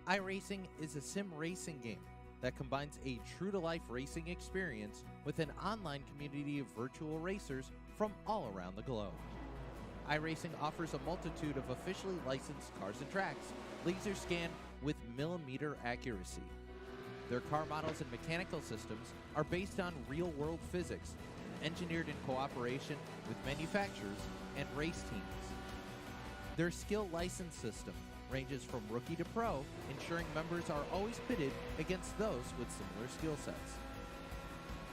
iRacing is a sim racing game that combines a true-to-life racing experience with an online community of virtual racers from all around the globe. iRacing offers a multitude of officially licensed cars and tracks, laser scanned with millimeter accuracy. Their car models and mechanical systems are based on real-world physics, engineered in cooperation with manufacturers and race teams. Their skill license system ranges from rookie to pro, ensuring members are always pitted against those with similar skill sets.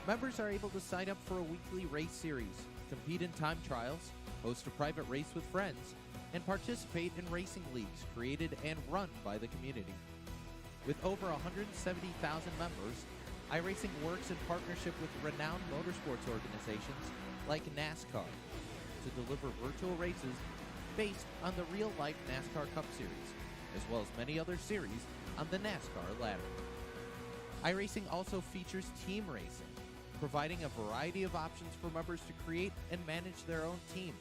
Members are able to sign up for a weekly race series, compete in time trials, host a private race with friends, and participate in racing leagues created and run by the community. With over 170,000 members, iRacing works in partnership with renowned motorsports organizations like NASCAR to deliver virtual races based on the real-life NASCAR Cup Series, as well as many other series on the NASCAR ladder. iRacing also features team racing, providing a variety of options for members to create and manage their own teams.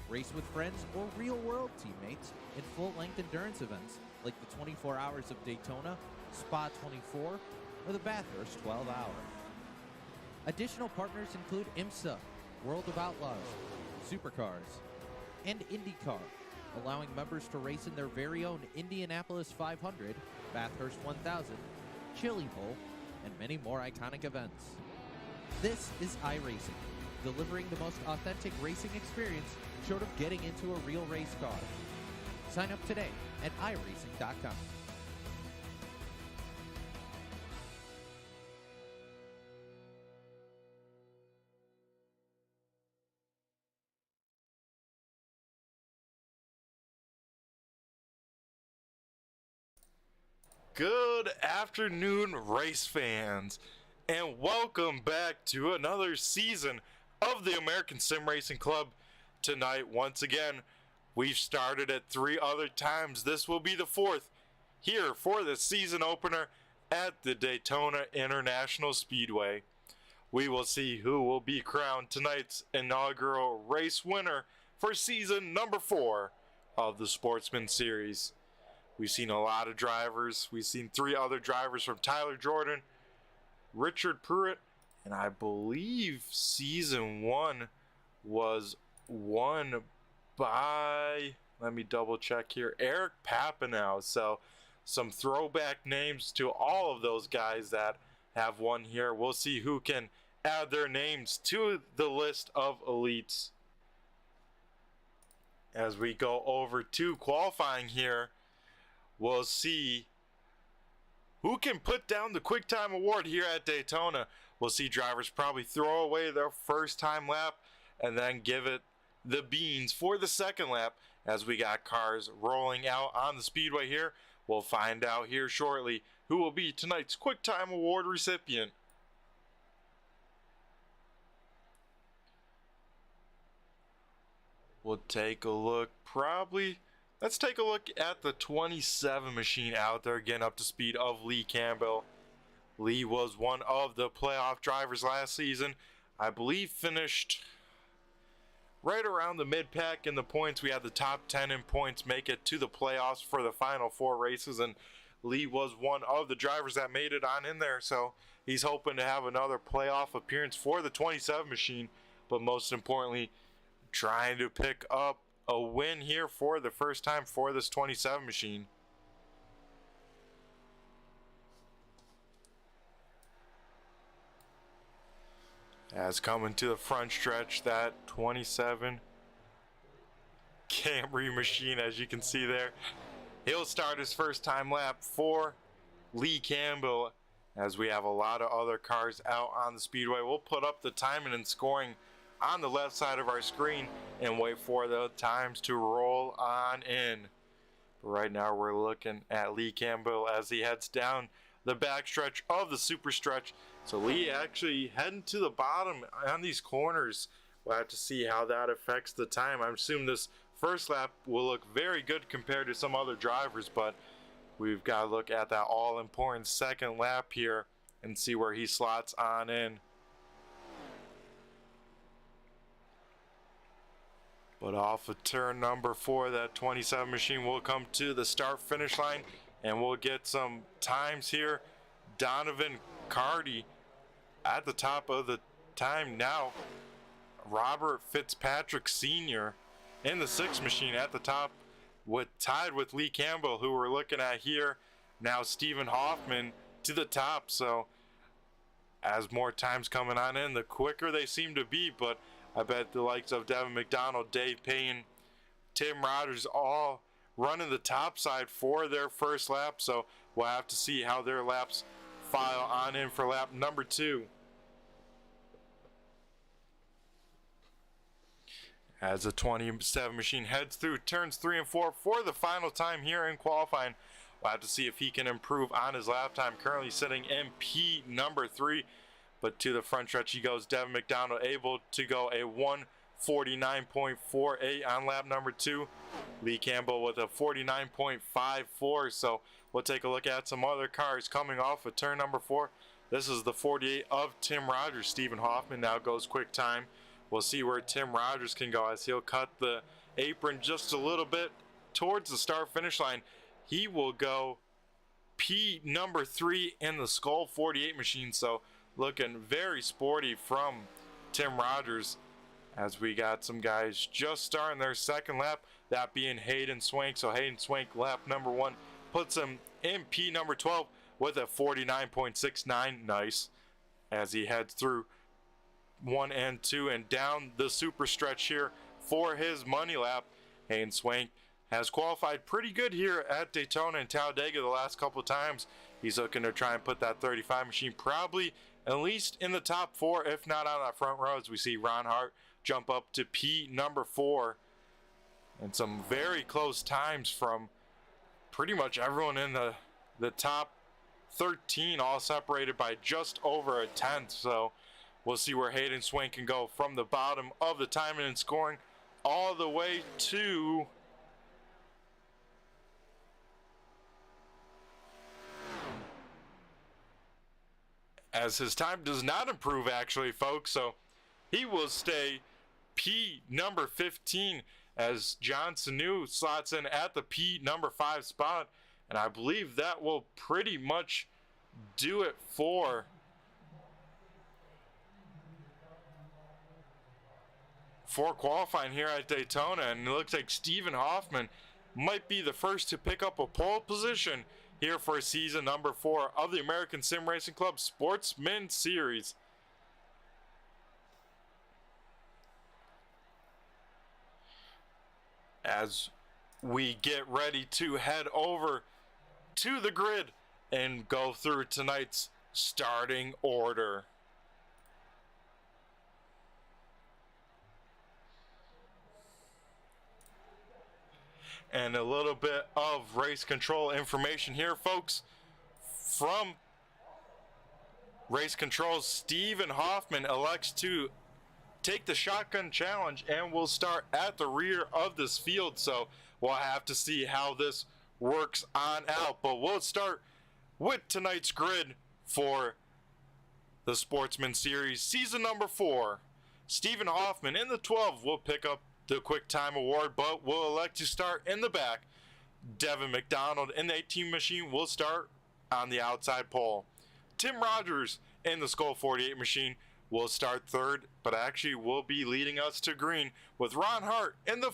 Race with friends or real-world teammates in full-length endurance events like the 24 Hours of Daytona, Spa 24, or the Bathurst 12 Hour. Additional partners include IMSA, World of Outlaws, Supercars, and IndyCar, allowing members to race in their very own Indianapolis 500, Bathurst 1000, Chili Bowl, and many more iconic events. This is iRacing, delivering the most authentic racing experience short of getting into a real race car. Sign up today at iRacing.com. Good afternoon, race fans, and welcome back to another season of the American Sim Racing Club. Tonight, once again, we've started it 3 other times. This will be the 4th here for the season opener at the Daytona International Speedway. We will see who will be crowned tonight's inaugural race winner for season number 4 of the Sportsman series. We've seen a lot of drivers. We've seen 3 other drivers from Tyler Jordan, Richard Pruitt, and I believe season 1 was won by, let me double check here, Eric Papineau. So some throwback names to all of those guys that have won here. We'll see who can add their names to the list of elites. As we go over to qualifying here, we'll see who can put down the quick time award here at Daytona. We'll see drivers probably throw away their first time lap and then give it the beans for the second lap as we got cars rolling out on the speedway here. We'll find out here shortly who will be tonight's quick time award recipient. We'll take a look let's take a look at the 27 machine out there getting up to speed of Lee Campbell. Lee was one of the playoff drivers last season. I believe finished right around the mid-pack in the points. We had the top 10 in points make it to the playoffs for the final 4 races, and Lee was one of the drivers that made it on in there. So he's hoping to have another playoff appearance for the 27 machine, but most importantly, trying to pick up a win here for the first time for this 27 machine. As coming to the front stretch, that 27 Camry machine, as you can see there. He'll start his first time lap for Lee Campbell, as we have a lot of other cars out on the speedway. We'll put up the timing and scoring on the left side of our screen and wait for the times to roll on in. But right now we're looking at Lee Campbell as he heads down the backstretch of the super stretch. So Lee actually heading to the bottom on these corners. We'll have to see how that affects the time. I assume this first lap will look very good compared to some other drivers, but we've got to look at that all-important second lap here and see where he slots on in. But off of turn number 4, that 27 machine will come to the start-finish line and we'll get some times here. Donovan Carty at the top of the time now. Robert Fitzpatrick Sr. in the 6 machine at the top, tied with Lee Campbell, who we're looking at here. Now Stephen Hoffman to the top. So as more times coming on in, the quicker they seem to be. But I bet the likes of Devin McDonald, Dave Payne, Tim Rogers all running the top side for their first lap. So we'll have to see how their laps file on in for lap number 2. As the 27 machine heads through turns 3 and 4 for the final time here in qualifying, we'll have to see if he can improve on his lap time. Currently sitting in P number 3, but to the front stretch he goes. Devin McDonald able to go a 1:49.48 on lap number 2. Lee Campbell with a 49.54. So we'll take a look at some other cars coming off of turn number 4. This is the 48 of Tim Rogers. Stephen Hoffman now goes quick time. We'll see where Tim Rogers can go as he'll cut the apron just a little bit towards the start finish line. He will go P number 3 in the Skull 48 machine. So looking very sporty from Tim Rogers, as we got some guys just starting their second lap, that being Hayden Swank. So Hayden Swank, lap number 1, puts him in P number 12 with a 49.69. Nice, as he heads through 1 and 2 and down the super stretch here for his money lap. Hayden Swank has qualified pretty good here at Daytona and Talladega the last couple of times. He's looking to try and put that 35 machine probably at least in the top 4, if not on that front row, as we see Ron Hart jump up to P number 4. And some very close times from pretty much everyone in the top 13, all separated by just over a tenth. So we'll see where Hayden Swank can go from the bottom of the timing and scoring all the way to as his time does not improve actually, folks. So he will stay P number 15 as John Sanu slots in at the P number 5 spot. And I believe that will pretty much do it for qualifying here at Daytona. And it looks like Stephen Hoffman might be the first to pick up a pole position here for season number 4 of the American Sim Racing Club Sportsman Series. As we get ready to head over to the grid and go through tonight's starting order. And a little bit of race control information here, folks. From race control, Stephen Hoffman elects to take the shotgun challenge and will start at the rear of this field. So we'll have to see how this works on out. But we'll start with tonight's grid for the Sportsman Series Season number 4. Stephen Hoffman in the 12 will pick up the quick time award, but will elect to start in the back. Devin McDonald in the 18 machine will start on the outside pole. Tim Rogers in the Skull 48 machine will start third, but actually will be leading us to green, with Ron Hart in the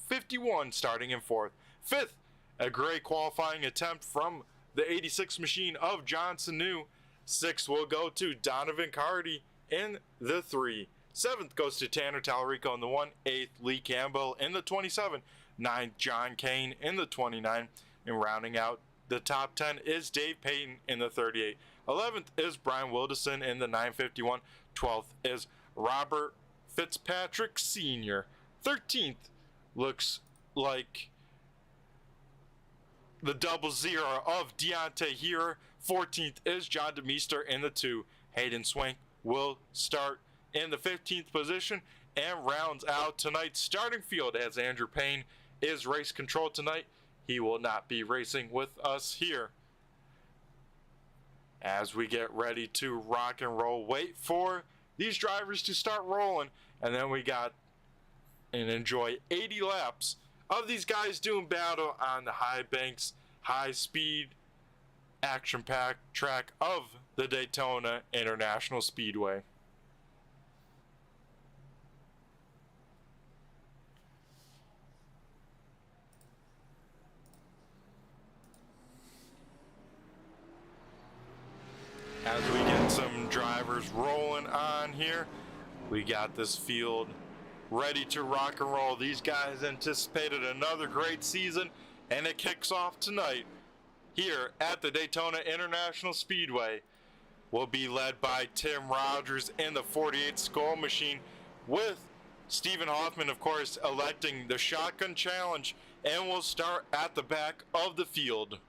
51 starting in fourth. Fifth, a great qualifying attempt from the 86 machine of John Sanu. Sixth will go to Donovan Carty in the 3. 7th goes to Tanner Tallarico in the 1. 8th, Lee Campbell in the 27. 9th, John Kane in the 29. And rounding out the top 10 is Dave Payton in the 38. 11th is Brian Wilderson in the 951. 12th is Robert Fitzpatrick Sr. 13th looks like the 00 of Deontay here. 14th is John DeMeester in the 2. Hayden Swank will start in the 15th position and rounds out tonight's starting field, as Andrew Payne is race control tonight. He will not be racing with us here. As we get ready to rock and roll, wait for these drivers to start rolling, and then we got and enjoy 80 laps of these guys doing battle on the high banks, high-speed, action-packed track of the Daytona International Speedway. As we get some drivers rolling on here, we got this field ready to rock and roll. These guys anticipated another great season, and it kicks off tonight here at the Daytona International Speedway. Will be led by Tim Rogers in the 48 Skull Machine, with Stephen Hoffman, of course, electing the Shotgun Challenge, and we'll start at the back of the field.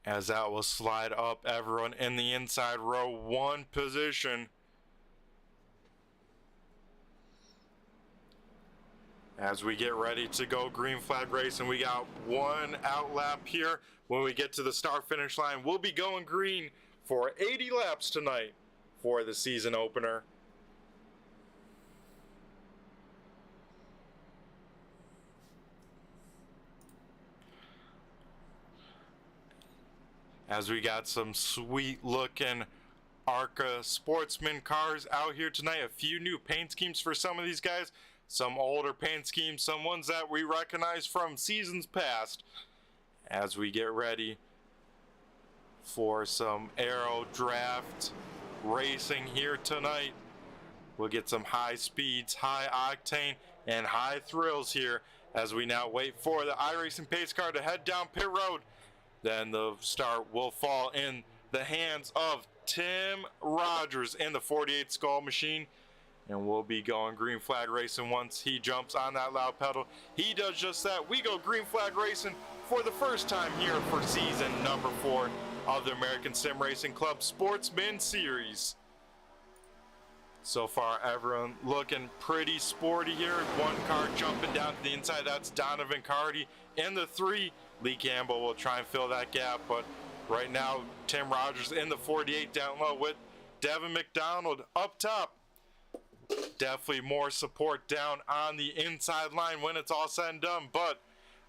As that will slide up everyone in the inside row 1 position. As we get ready to go green flag racing, we got one out lap here. When we get to the start finish line, we'll be going green for 80 laps tonight for the season opener. As we got some sweet looking ARCA Sportsman cars out here tonight. A few new paint schemes for some of these guys. Some older paint schemes, some ones that we recognize from seasons past. As we get ready for some aero draft racing here tonight. We'll get some high speeds, high octane, and high thrills here as we now wait for the iRacing pace car to head down pit road. Then the start will fall in the hands of Tim Rogers in the 48 Skull Machine. And we'll be going green flag racing once he jumps on that loud pedal. He does just that. We go green flag racing for the first time here for season number 4 of the American Sim Racing Club Sportsman Series. So far, everyone looking pretty sporty here. One car jumping down to the inside. That's Donovan Carty in the 3. Lee Campbell will try and fill that gap, but right now Tim Rogers in the 48 down low with Devin McDonald up top. Definitely more support down on the inside line when it's all said and done, but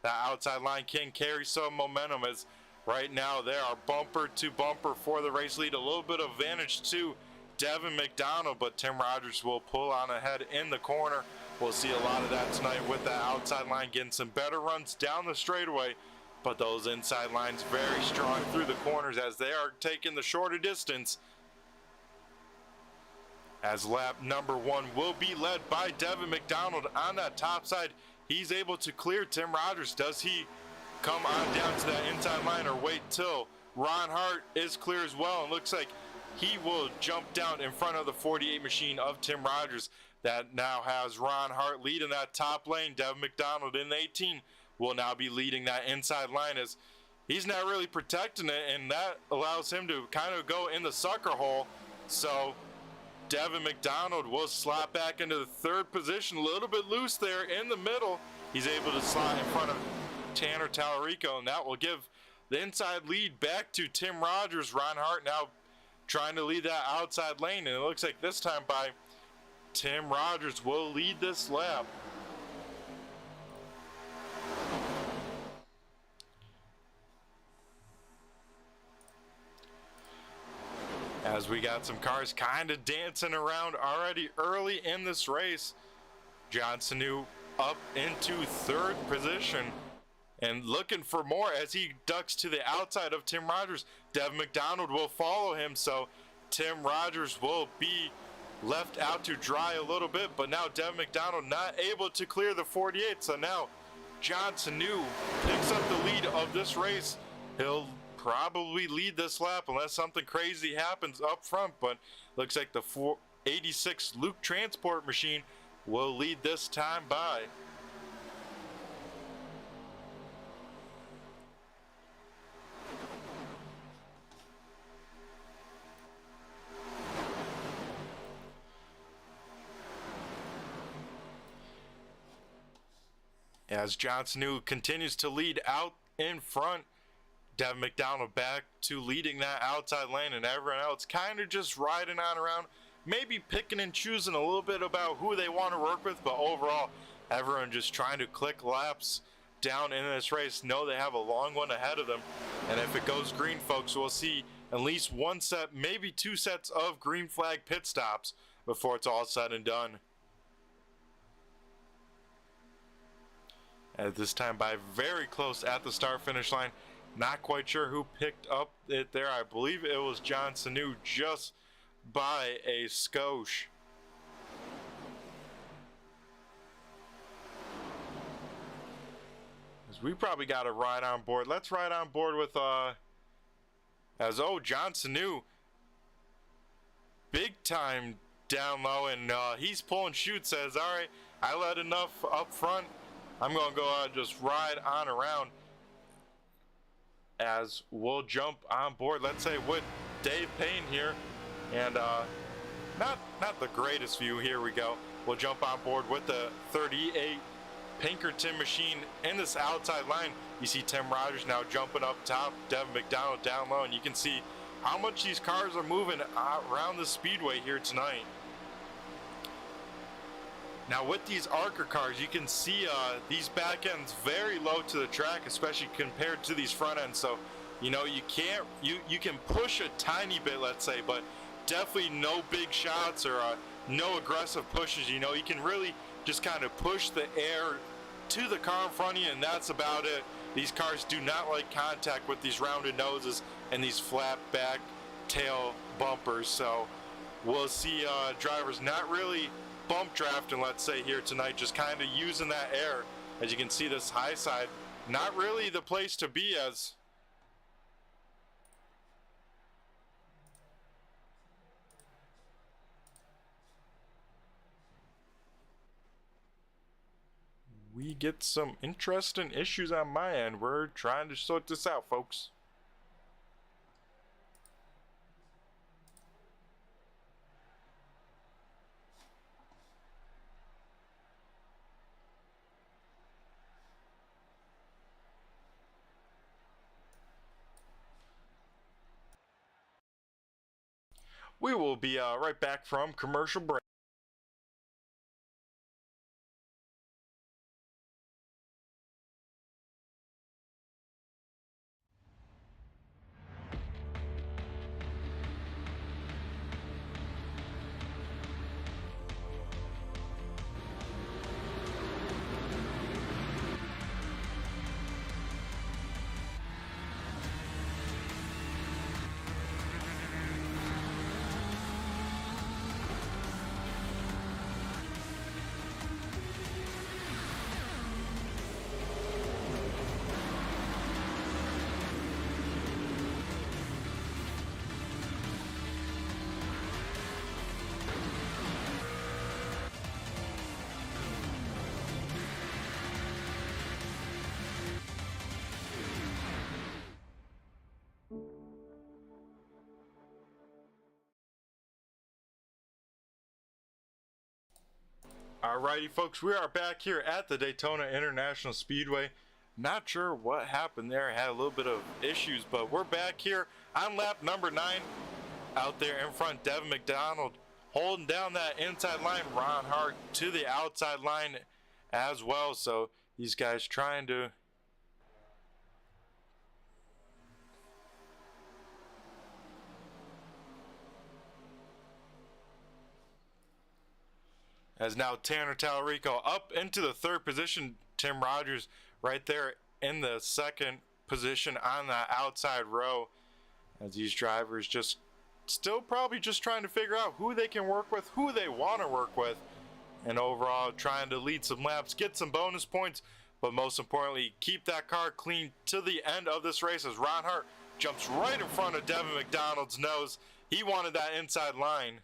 that outside line can carry some momentum as right now they are bumper to bumper for the race lead. A little bit of advantage to Devin McDonald, but Tim Rogers will pull on ahead in the corner. We'll see a lot of that tonight with that outside line getting some better runs down the straightaway. But those inside lines very strong through the corners as they are taking the shorter distance. As lap number 1 will be led by Devin McDonald on that top side. He's able to clear Tim Rogers. Does he come on down to that inside line or wait till Ron Hart is clear as well? And looks like he will jump down in front of the 48 machine of Tim Rogers. That now has Ron Hart leading that top lane. Devin McDonald in the 18 will now be leading that inside line as he's not really protecting it, and that allows him to kind of go in the sucker hole. So Devin McDonald will slot back into the 3rd position, a little bit loose there in the middle. He's able to slot in front of Tanner Tallarico, and that will give the inside lead back to Tim Rogers. Ron Hart now trying to lead that outside lane, and it looks like this time by Tim Rogers will lead this lap. As we got some cars kind of dancing around already early in this race. Johnson New up into 3rd position and looking for more as he ducks to the outside of Tim Rogers. Devin McDonald will follow him, so Tim Rogers will be left out to dry a little bit, but now Devin McDonald not able to clear the 48, so now Johnson New picks up the lead of this race. He'll probably lead this lap unless something crazy happens up front, but looks like the 486 Luke Transport Machine will lead this time by. As Johnson New continues to lead out in front, Devin McDonald back to leading that outside lane, and everyone else kind of just riding on around, maybe picking and choosing a little bit about who they want to work with, but overall everyone just trying to click laps down in this race know they have a long one ahead of them. And if it goes green, folks, we'll see at least one set, maybe two sets of green flag pit stops before it's all said and done. At this time, by very close at the start finish line. Not quite sure who picked up it there. I believe it was John Sanu, just by a skosh. As we probably got a ride on board. Let's ride on board with John Sanu, big time down low, and he's pulling chute. Says, all right, I let enough up front. I'm gonna go just ride on around. As we'll jump on board, let's say with Dave Payne here, and not the greatest view. Here we go. We'll jump on board with the 38 Pinkerton machine in this outside line. You see Tim Rogers now jumping up top, Devin McDonald down low, and you can see how much these cars are moving around the speedway here tonight. Now with these ARCA cars, you can see these back ends very low to the track, especially compared to these front ends. So, you know, you can push a tiny bit, let's say, but definitely no big shots or no aggressive pushes. You know, you can really just kind of push the air to the car in front of you, and that's about it. These cars do not like contact with these rounded noses and these flat back tail bumpers. So we'll see drivers not really bump drafting, let's say, here tonight, just kind of using that air. As you can see, this high side not really the place to be, as we get some interesting issues on my end. We're trying to sort this out, folks. We will be right back from commercial break. Alrighty, folks, we are back here at the Daytona International Speedway. Not sure what happened there. Had a little bit of issues, but we're back here on lap number 9. Out there in front, Devin McDonald holding down that inside line. Ron Hart to the outside line as well. So these guys trying to as now Tanner Tallarico up into the 3rd position. Tim Rogers right there in the 2nd position on the outside row, as these drivers just still probably just trying to figure out who they can work with, who they want to work with, and overall trying to lead some laps, get some bonus points, but most importantly keep that car clean to the end of this race, as Ron Hart jumps right in front of Devin McDonald's nose. He wanted that inside line.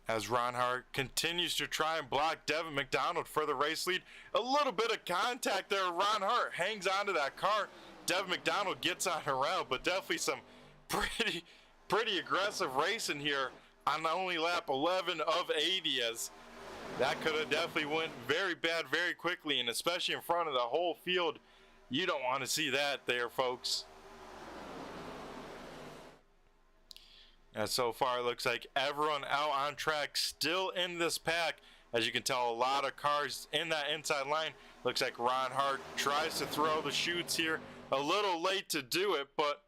As Ron Hart continues to try and block Devin McDonald for the race lead. A little bit of contact there. Ron Hart hangs onto that car. Dev McDonald gets on around, but definitely some pretty aggressive racing here on only lap 11 of 80, as that could have definitely went very bad very quickly, and especially in front of the whole field. You don't want to see that there, folks. And so far it looks like everyone out on track, still in this pack. As you can tell, a lot of cars in that inside line. Looks like Ron Hart tries to throw the chutes here. A little late to do it, but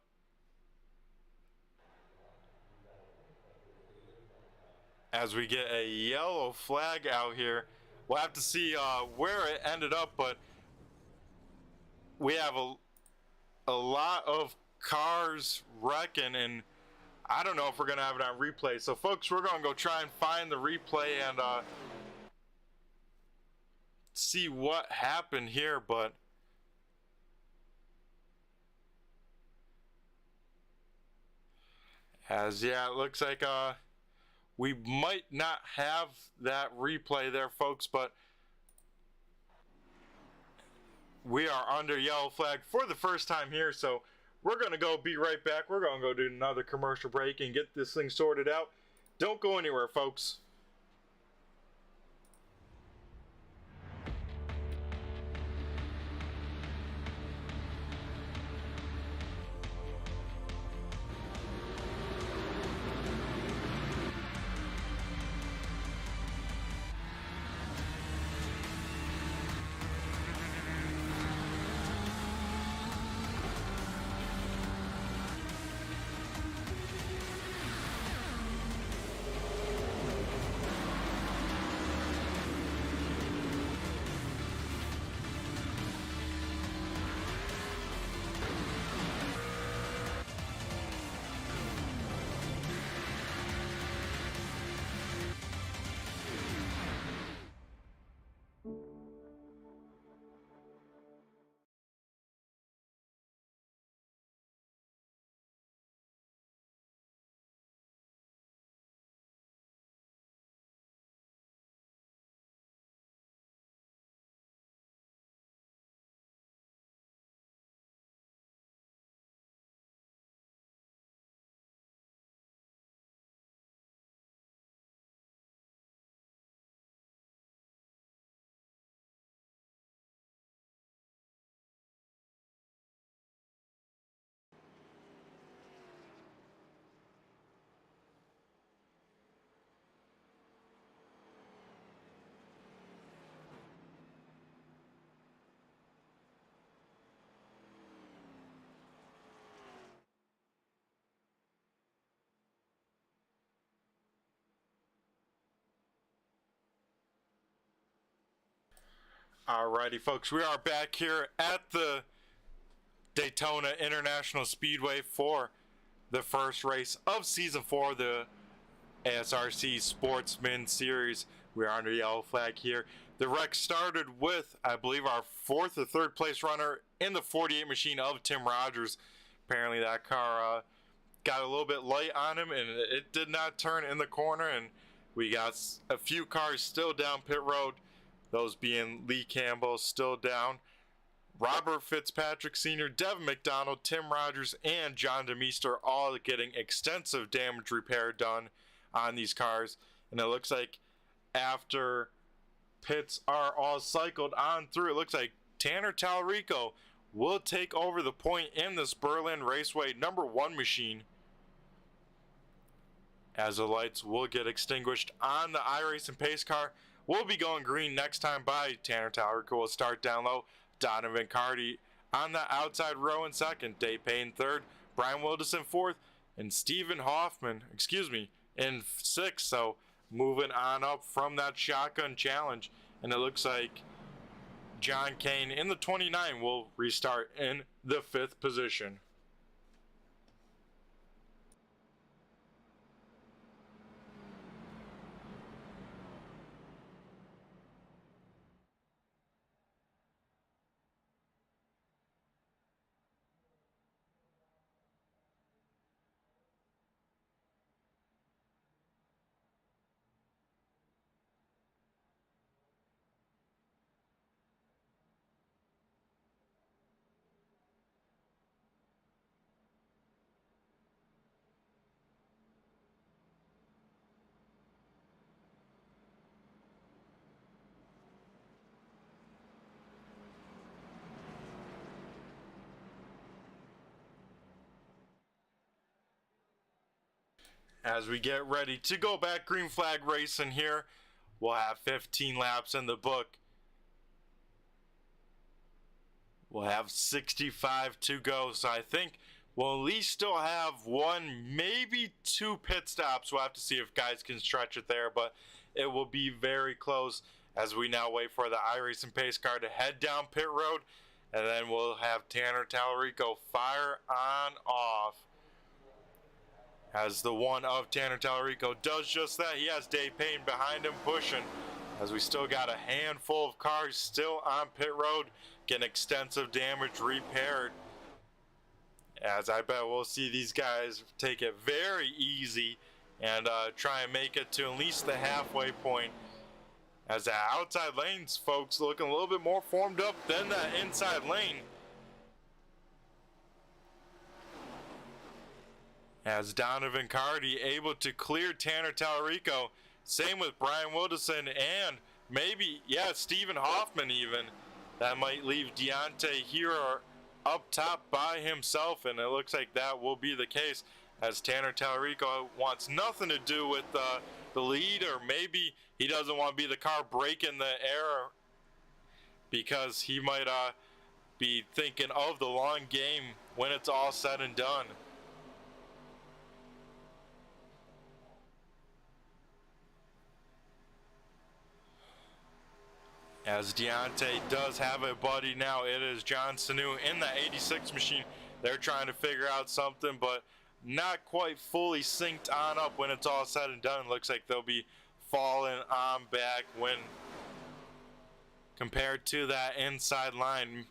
as we get a yellow flag out here, we'll have to see where it ended up, but we have a lot of cars wrecking, and I don't know if we're going to have it on replay. So, folks, we're going to go try and find the replay and see what happened here, but it looks like we might not have that replay there, folks, but we are under yellow flag for the first time here, so we're going to be right back. We're going to go do another commercial break and get this thing sorted out. Don't go anywhere, folks. Alrighty, folks, we are back here at the Daytona International Speedway for the first race of Season 4 of the ASRC Sportsman Series. We are under yellow flag here. The wreck started with, I believe, our fourth or third place runner in the 48 machine of Tim Rogers. Apparently that car got a little bit light on him, and it did not turn in the corner, and we got a few cars still down pit road. Those being Lee Campbell still down, Robert Fitzpatrick Sr., Devin McDonald, Tim Rogers, and John DeMeester all getting extensive damage repair done on these cars. And it looks like after pits are all cycled on through, it looks like Tanner Talarico will take over the point in this Berlin Raceway #1 machine, as the lights will get extinguished on the iRacing pace car. We'll be going green next time by. Tanner Talarico will start down low. Donovan Carty on the outside row in second. Dave Payne third. Brian Wilderson fourth. And Stephen Hoffman, in sixth. So moving on up from that shotgun challenge. And it looks like John Kane in the 29 will restart in the 5th position. as we get ready to go back green flag racing here. We'll have 15 laps in the book. We'll have 65 to go, so I think we'll at least still have one, maybe two pit stops. We'll have to see if guys can stretch it there, but it will be very close as we now wait for the iRacing pace car to head down pit road, and then we'll have Tanner Tallarico fire on off. As the one of Tanner Tallarico does just that, he has Dave Payne behind him pushing, as we still got a handful of cars still on pit road getting extensive damage repaired. As I bet we'll see these guys take it very easy and try and make it to at least the halfway point. As the outside lanes, folks, looking a little bit more formed up than that inside lane. As Donovan Cardy able to clear Tanner Tallarico. Same with Brian Wilderson and maybe, Stephen Hoffman even. That might leave Deontay Hero up top by himself, and it looks like that will be the case, as Tanner Tallarico wants nothing to do with the lead, or maybe he doesn't want to be the car breaking the air because he might be thinking of the long game when it's all said and done. As Deontay does have a buddy now, it is John Sanu in the 86 machine. They're trying to figure out something, but not quite fully synced on up when it's all said and done. Looks like they'll be falling on back when compared to that inside line.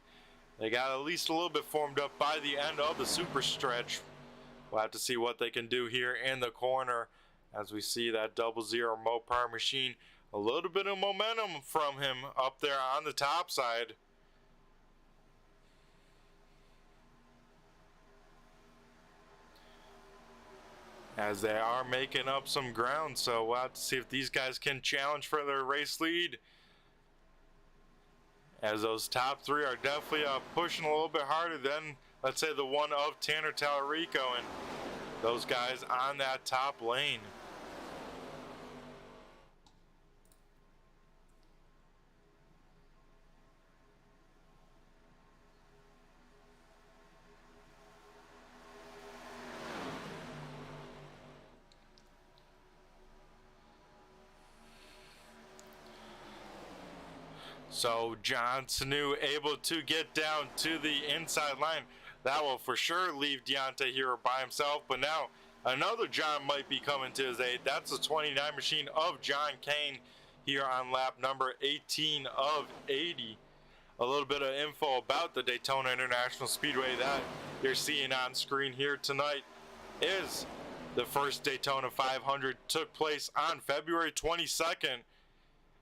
They got at least a little bit formed up by the end of the super stretch. We'll have to see what they can do here in the corner as we see that 00 Mopar machine. A little bit of momentum from him up there on the top side. As they are making up some ground, so we'll have to see if these guys can challenge for their race lead. As those top three are definitely pushing a little bit harder than, let's say, the one of Tanner Tallarico and those guys on that top lane. So John Sanu able to get down to the inside line. That will for sure leave Deontay Hero by himself. But now another John might be coming to his aid. That's the 29 machine of John Kane here on lap number 18 of 80. A little bit of info about the Daytona International Speedway that you're seeing on screen here tonight is the first Daytona 500 took place on February 22nd.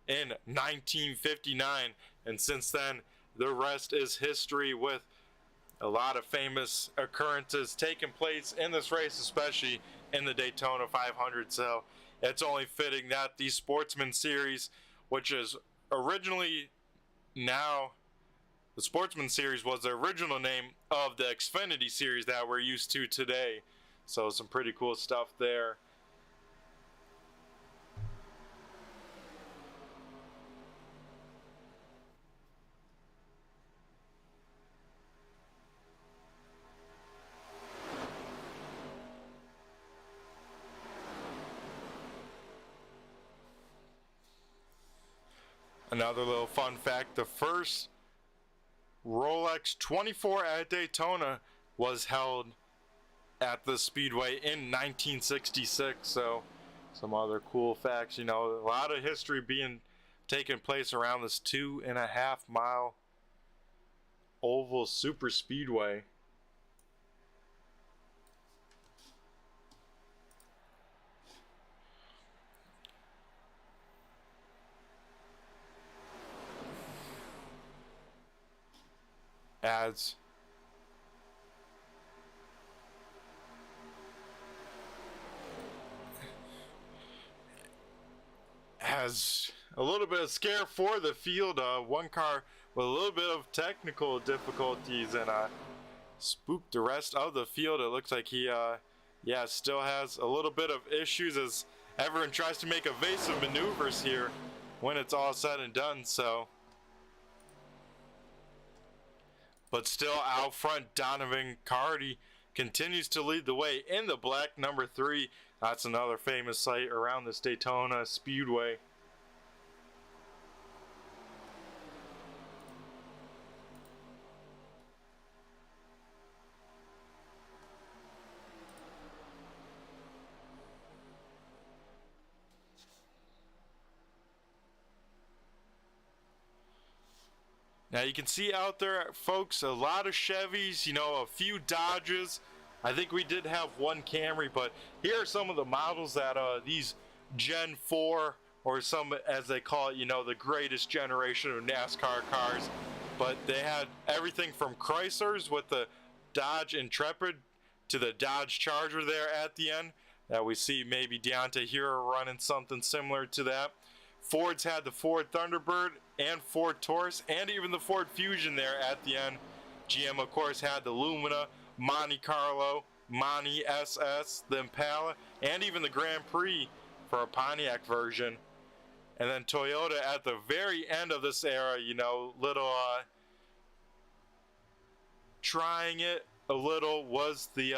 In 1959, and since then the rest is history, with a lot of famous occurrences taking place in this race, especially in the Daytona 500. So it's only fitting that the Sportsman series, which is originally now the Sportsman series, was the original name of the Xfinity series that we're used to today. So some pretty cool stuff there. Another little fun fact, the first Rolex 24 at Daytona was held at the Speedway in 1966. So some other cool facts, you know, a lot of history being taking place around this 2.5 mile oval super speedway. As a little bit of scare for the field, one car with a little bit of technical difficulties and spooked the rest of the field. It looks like he yeah, still has a little bit of issues as everyone tries to make evasive maneuvers here when it's all said and done. So, but still out front, Donovan Carty continues to lead the way in the black number 3. That's another famous sight around this Daytona Speedway. Now you can see out there, folks, a lot of Chevys, you know, a few Dodges. I think we did have one Camry, but here are some of the models that these Gen 4, or some, as they call it, you know, the greatest generation of NASCAR cars. But they had everything from Chryslers with the Dodge Intrepid to the Dodge Charger there at the end. That we see maybe Deontay Hero running something similar to that. Ford's had the Ford Thunderbird and Ford Taurus and even the Ford Fusion there at the end. GM, of course, had the Lumina, Monte Carlo, Monte SS, the Impala, and even the Grand Prix for a Pontiac version. And then Toyota at the very end of this era, you know, little trying it a little was the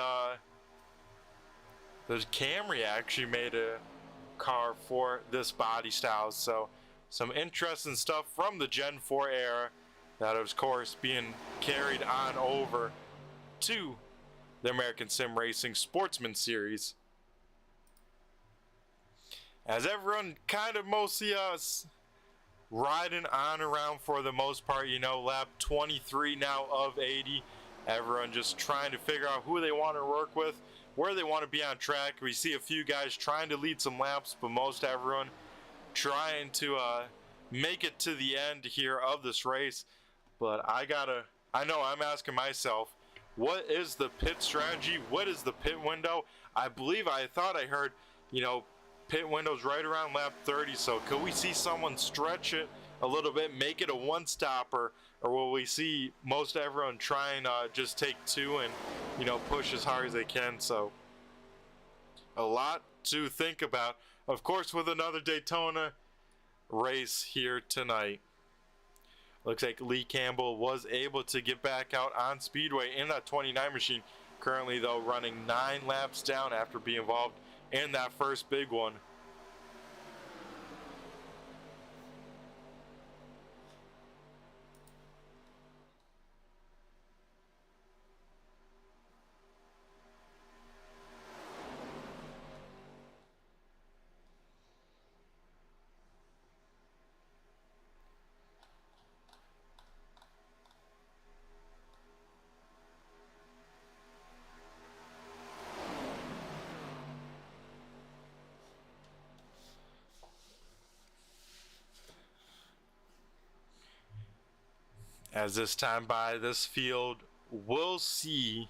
Camry actually made a car for this body style. So some interesting stuff from the Gen 4 era that of course being carried on over to the American Sim Racing Sportsman series, as everyone kind of mostly riding on around for the most part, you know, lap 23 now of 80. Everyone just trying to figure out who they want to work with, where they want to be on track. We see a few guys trying to lead some laps, but most everyone trying to make it to the end here of this race. But I know I'm asking myself, what is the pit strategy? What is the pit window? I thought I heard, you know, pit windows right around lap 30. So could we see someone stretch it a little bit, make it a one-stopper, or will we see most everyone try and just take 2 and, you know, push as hard as they can? So a lot to think about, of course, with another Daytona race here tonight. Looks like Lee Campbell was able to get back out on Speedway in that 29 machine. Currently, though, running 9 laps down after being involved in that first big one. As this time by this field, we'll see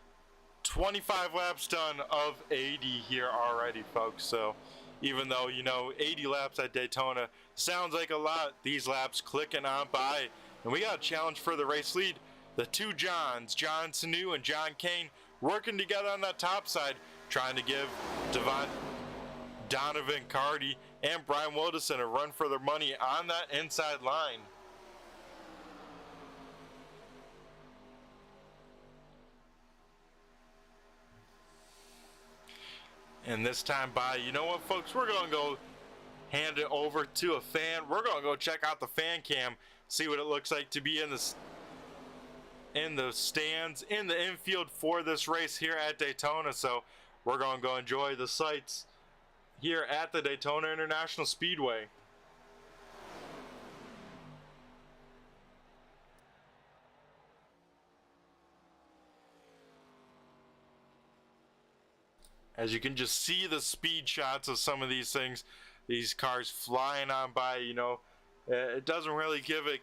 25 laps done of 80 here already, folks. So even though, you know, 80 laps at Daytona sounds like a lot, these laps clicking on by. And we got a challenge for the race lead. The two Johns, John Sanu and John Kane, working together on that top side, trying to give Donovan Carty and Brian Wilderson a run for their money on that inside line. And this time by, you know what, folks, we're going to go hand it over to a fan. We're going to go check out the fan cam, see what it looks like to be in the stands, in the infield for this race here at Daytona. So we're going to go enjoy the sights here at the Daytona International Speedway. As you can just see the speed shots of some of these things, these cars flying on by, you know, it doesn't really give it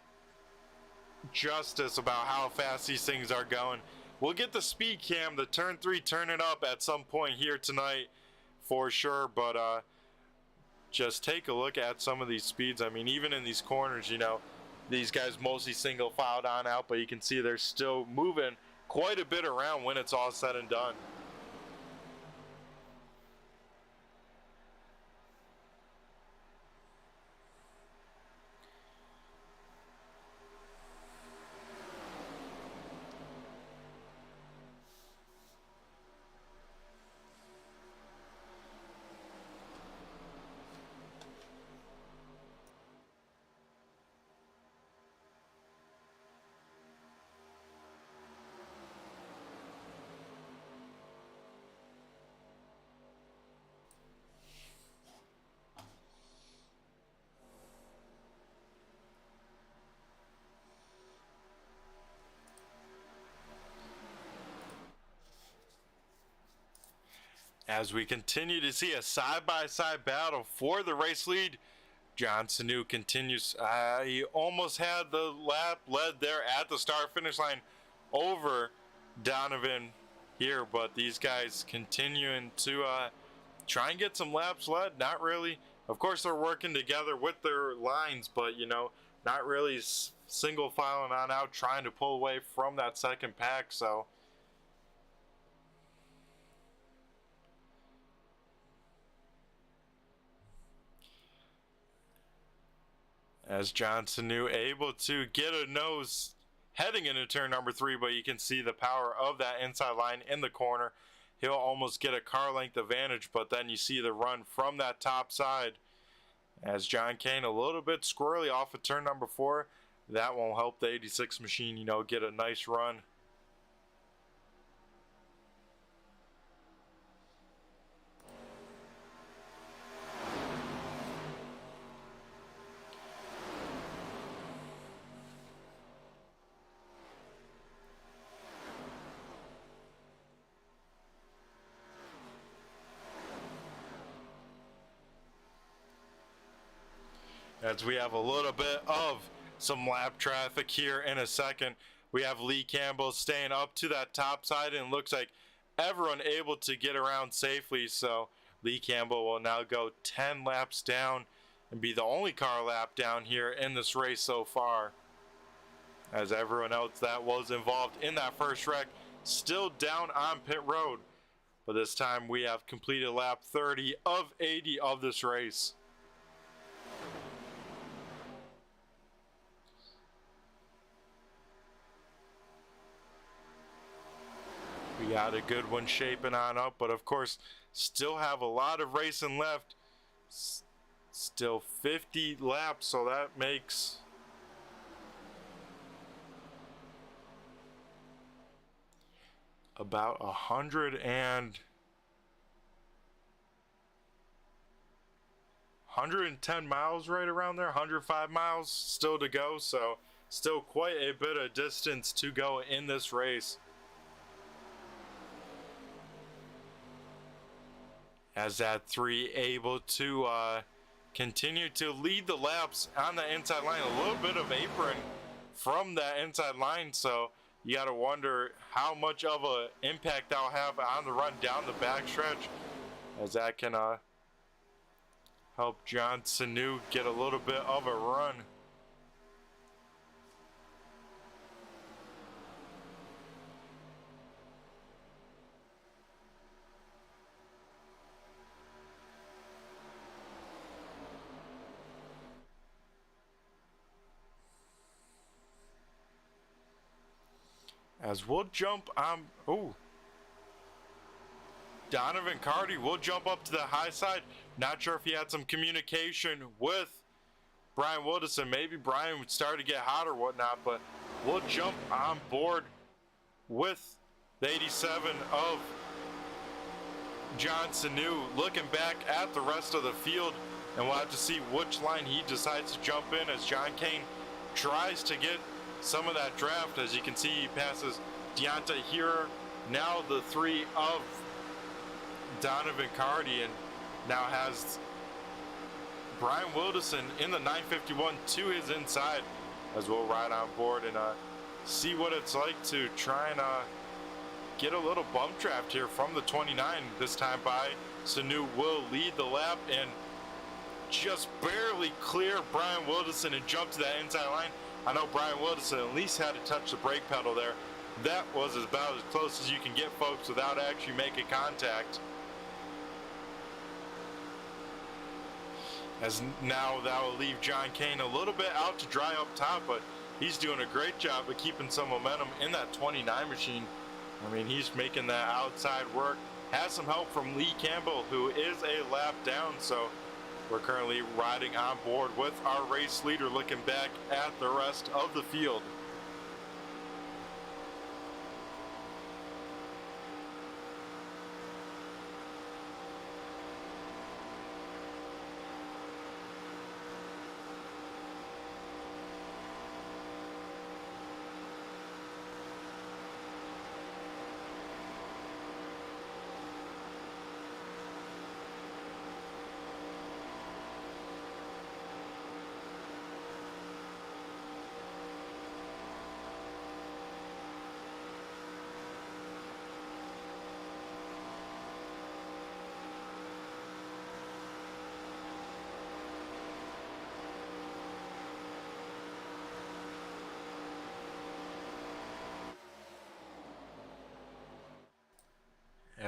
justice about how fast these things are going. We'll get the speed cam, the turn 3, turn it up at some point here tonight for sure, but just take a look at some of these speeds. I mean, even in these corners, you know, these guys mostly single filed on out, but you can see they're still moving quite a bit around when it's all said and done. As we continue to see a side-by-side battle for the race lead, John Sanu continues. He almost had the lap led there at the start-finish line over Donovan here, but these guys continuing to try and get some laps led. Not really. Of course, they're working together with their lines, but, you know, not really single filing on out, trying to pull away from that second pack, so... As John Sanu able to get a nose heading into turn number 3, but you can see the power of that inside line in the corner. He'll almost get a car length advantage, but then you see the run from that top side. As John Kane a little bit squirrely off of turn number 4. That won't help the 86 machine, you know, get a nice run. As we have a little bit of some lap traffic here in a second. We have Lee Campbell staying up to that top side, and it looks like everyone able to get around safely. So Lee Campbell will now go 10 laps down and be the only car lap down here in this race so far. As everyone else that was involved in that first wreck still down on pit road. But this time we have completed lap 30 of 80 of this race. We got a good one shaping on up, but of course still have a lot of racing left. Still 50 laps, so that makes about 110 miles right around there, 105 miles still to go, so still quite a bit of distance to go in this race. As that 3 able to continue to lead the laps on the inside line. A little bit of apron from that inside line, so you got to wonder how much of an impact that'll have on the run down the backstretch, as that can help John Sanu get a little bit of a run. As we'll jump on, Donovan Carty will jump up to the high side. Not sure if he had some communication with Brian Wilderson. Maybe Brian would start to get hot or whatnot, but we'll jump on board with the 87 of John Sanu, looking back at the rest of the field, and we'll have to see which line he decides to jump in as John Kane tries to get some of that draft. As you can see, he passes Deontay here, now the 3 of Donovan Carty, and now has Brian Wilderson in the 951 to his inside, as we'll ride on board and see what it's like to try and get a little bump draft here from the 29 this time by. Sanu will lead the lap and just barely clear Brian Wilderson and jump to that inside line. I know Brian Wilderson at least had to touch the brake pedal there. That was about as close as you can get, folks, without actually making contact. As now that will leave John Kane a little bit out to dry up top, but he's doing a great job of keeping some momentum in that 29 machine. I mean, he's making that outside work. Has some help from Lee Campbell, who is a lap down, so we're currently riding on board with our race leader, looking back at the rest of the field.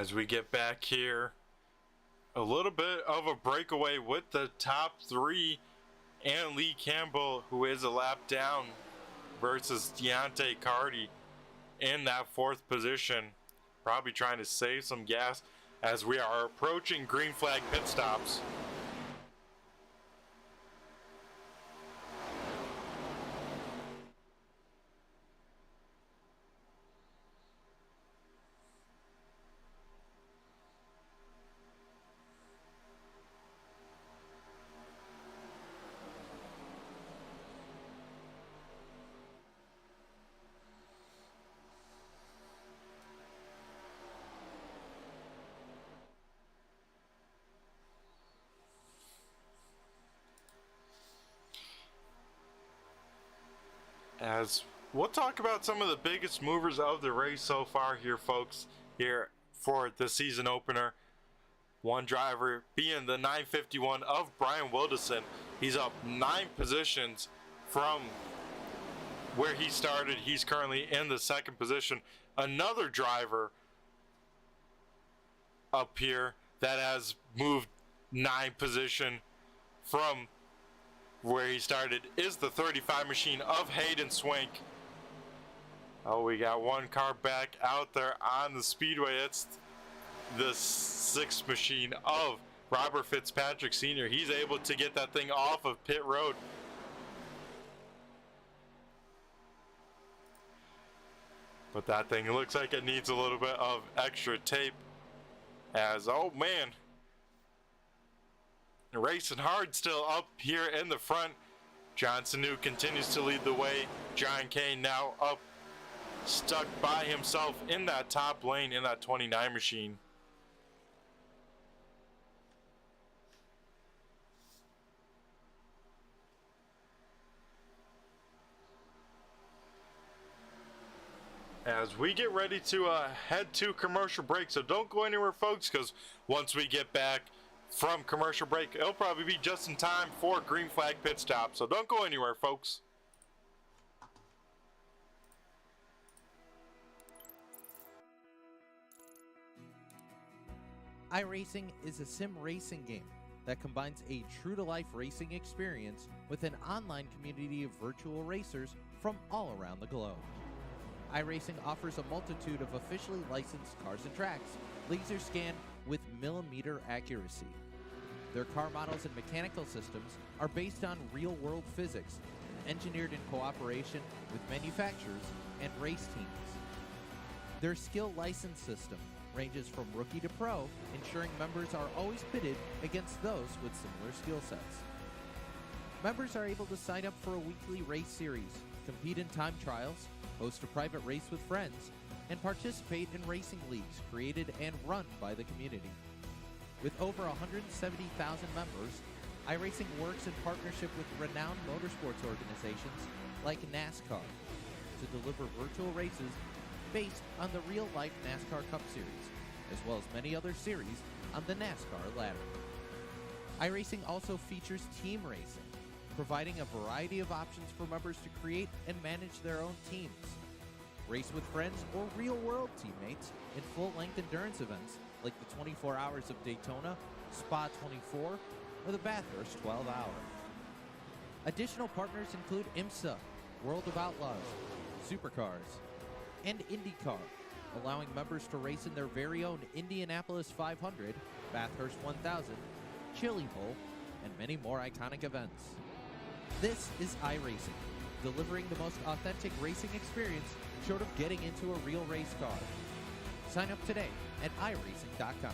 as we get back here. A little bit of a breakaway with the top three, and Lee Campbell, who is a lap down, versus Deontay Carty in that fourth position, probably trying to save some gas as we are approaching green flag pit stops. As we'll talk about some of the biggest movers of the race so far here, folks, here for the season opener. One driver being the 951 of Brian Wilderson. He's up 9 positions from where he started. He's currently in the second position. Another driver up here that has moved 9 position from where he started is the 35 machine of Hayden Swank. Oh, we got one car back out there on the speedway. It's the 6th machine of Robert Fitzpatrick Sr. He's able to get that thing off of pit road. But that thing looks like it needs a little bit of extra tape. As, oh man, racing hard still up here in the front. Johnson New continues to lead the way. John Kane now up, stuck by himself in that top lane in that 29 machine. As we get ready to head to commercial break, so don't go anywhere, folks, because once we get back from commercial break, it'll probably be just in time for green flag pit stop. So don't go anywhere, folks. iRacing is a sim racing game that combines a true-to-life racing experience with an online community of virtual racers from all around the globe. iRacing offers a multitude of officially licensed cars and tracks, laser scanned with millimeter accuracy. Their car models and mechanical systems are based on real-world physics, engineered in cooperation with manufacturers and race teams. Their skill license system ranges from rookie to pro, ensuring members are always pitted against those with similar skill sets. Members are able to sign up for a weekly race series, compete in time trials, host a private race with friends, and participate in racing leagues created and run by the community. With over 170,000 members, iRacing works in partnership with renowned motorsports organizations like NASCAR to deliver virtual races based on the real-life NASCAR Cup Series, as well as many other series on the NASCAR ladder. iRacing also features team racing, providing a variety of options for members to create and manage their own teams, race with friends or real-world teammates in full-length endurance events like the 24 Hours of Daytona, Spa 24, or the Bathurst 12 Hour. Additional partners include IMSA, World of Outlaws, Supercars, and IndyCar, allowing members to race in their very own Indianapolis 500, Bathurst 1000, Chili Bowl, and many more iconic events. This is iRacing, delivering the most authentic racing experience short of getting into a real race car. Sign up today at iRacing.com.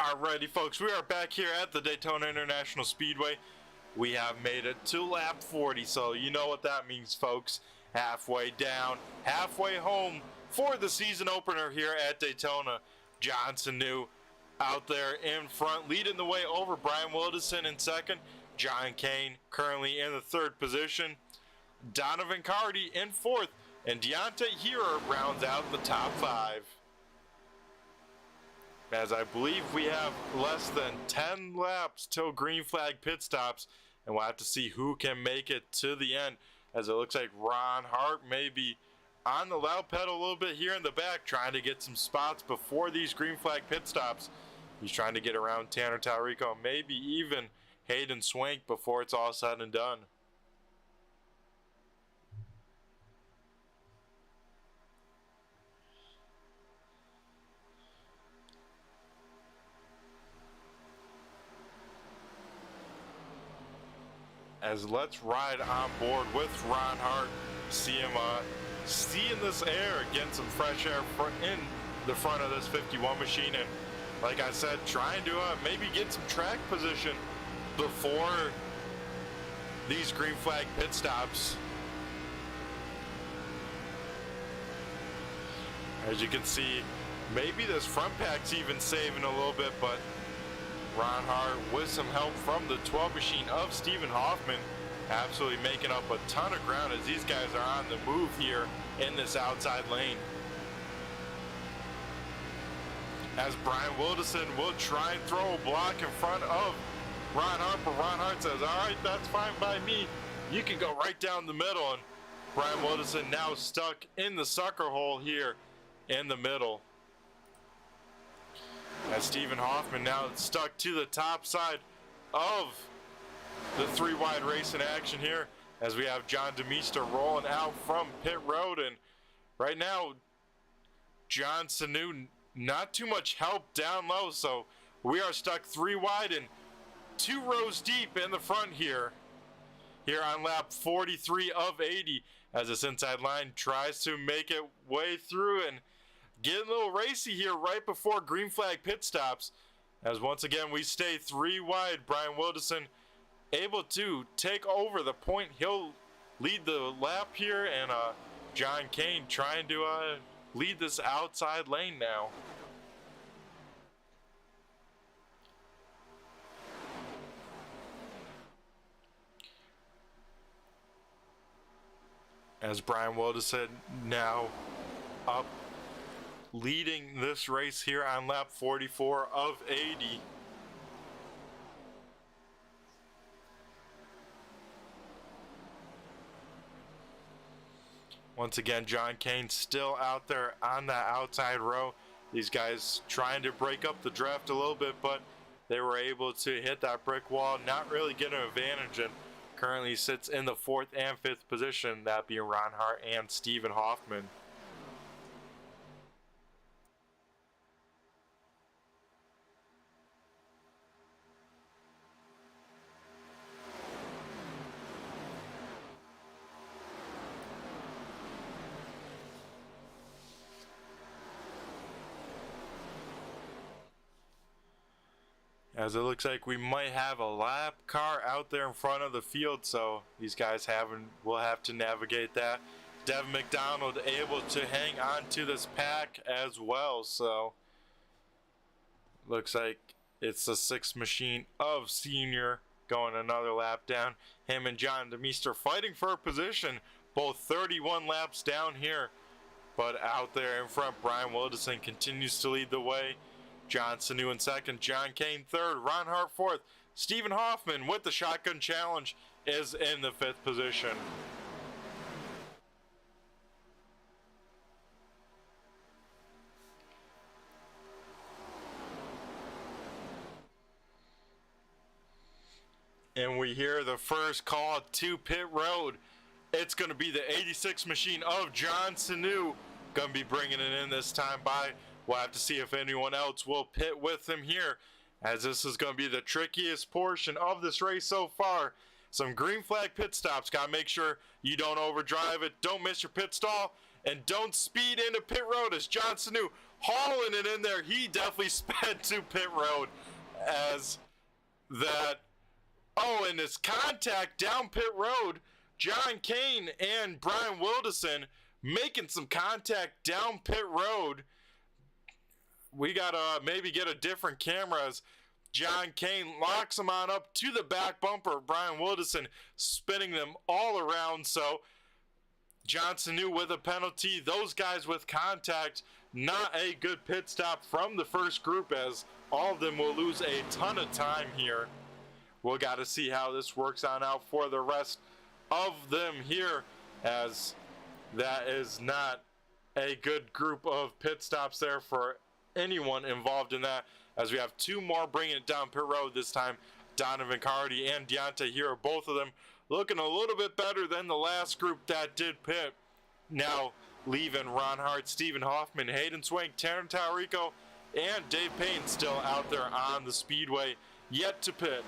Alrighty, folks, we are back here at the Daytona International Speedway. We have made it to lap 40, so you know what that means, folks. Halfway down, halfway home for the season opener here at Daytona. Johnson New out there in front, leading the way over Brian Wilderson in second. John Kane currently in the third position. Donovan Carty in fourth. And Deontay Hero rounds out the top 5. As I believe we have less than 10 laps till green flag pit stops, and we'll have to see who can make it to the end, as it looks like Ron Hart may be on the loud pedal a little bit here in the back, trying to get some spots before these green flag pit stops. He's trying to get around Tanner Talrico, maybe even Hayden Swank before it's all said and done. As let's ride on board with Ron Hart, see him seeing this air, getting some fresh air in the front of this 51 machine, and like I said, trying to maybe get some track position before these green flag pit stops. As you can see, maybe this front pack's even saving a little bit, but Ron Hart, with some help from the 12 machine of Stephen Hoffman, absolutely making up a ton of ground as these guys are on the move here in this outside lane. As Brian Wilderson will try and throw a block in front of Ron Hart, but Ron Hart says, all right, that's fine by me. You can go right down the middle, and Brian Wilderson now stuck in the sucker hole here in the middle. As Stephen Hoffman now stuck to the top side of the 3-wide race in action here, as we have John DeMeester rolling out from pit road, and right now John Sanu not too much help down low, so we are stuck 3 wide and 2 rows deep in the front here on lap 43 of 80, as this inside line tries to make it way through and getting a little racy here right before green flag pit stops, as once again we stay 3 wide. Brian Wilderson able to take over the point. He'll lead the lap here, and John Kane trying to lead this outside lane now. As Brian Wilderson now up leading this race here on lap 44 of 80. Once again, John Kane still out there on that outside row. These guys trying to break up the draft a little bit, but they were able to hit that brick wall, not really get an advantage, and currently sits in the 4th and 5th position, that being Ron Hart and Stephen Hoffman. As it looks like we might have a lap car out there in front of the field, so these guys will have to navigate that. Devin McDonald able to hang on to this pack as well, so looks like it's the 6th machine of Senior going another lap down. Him and John DeMeester fighting for a position, both 31 laps down here, but out there in front, Brian Wilderson continues to lead the way. John Sanu in 2nd, John Kane 3rd, Ron Hart 4th, Stephen Hoffman with the shotgun challenge is in the 5th position. And we hear the first call to pit road. It's going to be the 86 machine of John Sanu going to be bringing it in this time by. We'll have to see if anyone else will pit with him here, as this is going to be the trickiest portion of this race so far. Some green flag pit stops. Got to make sure you don't overdrive it, don't miss your pit stall, and don't speed into pit road, as John Sanu hauling it in there. He definitely sped to pit road as that. Oh, and this contact down pit road, John Kane and Brian Wilderson making some contact down pit road. We gotta maybe get a different camera as John Kane locks them on up to the back bumper. Brian Wilderson spinning them all around. So Johnson knew with a penalty, those guys with contact, not a good pit stop from the first group, as all of them will lose a ton of time here. We'll got to see how this works on out for the rest of them here, as that is not a good group of pit stops there for anyone involved in that, as we have two more bringing it down pit road this time. Donovan Cardy and Deontay here, both of them looking a little bit better than the last group that did pit. Now leaving Ron Hart, Stephen Hoffman, Hayden Swank, Tanner Tallarico, and Dave Payne still out there on the speedway, yet to pit.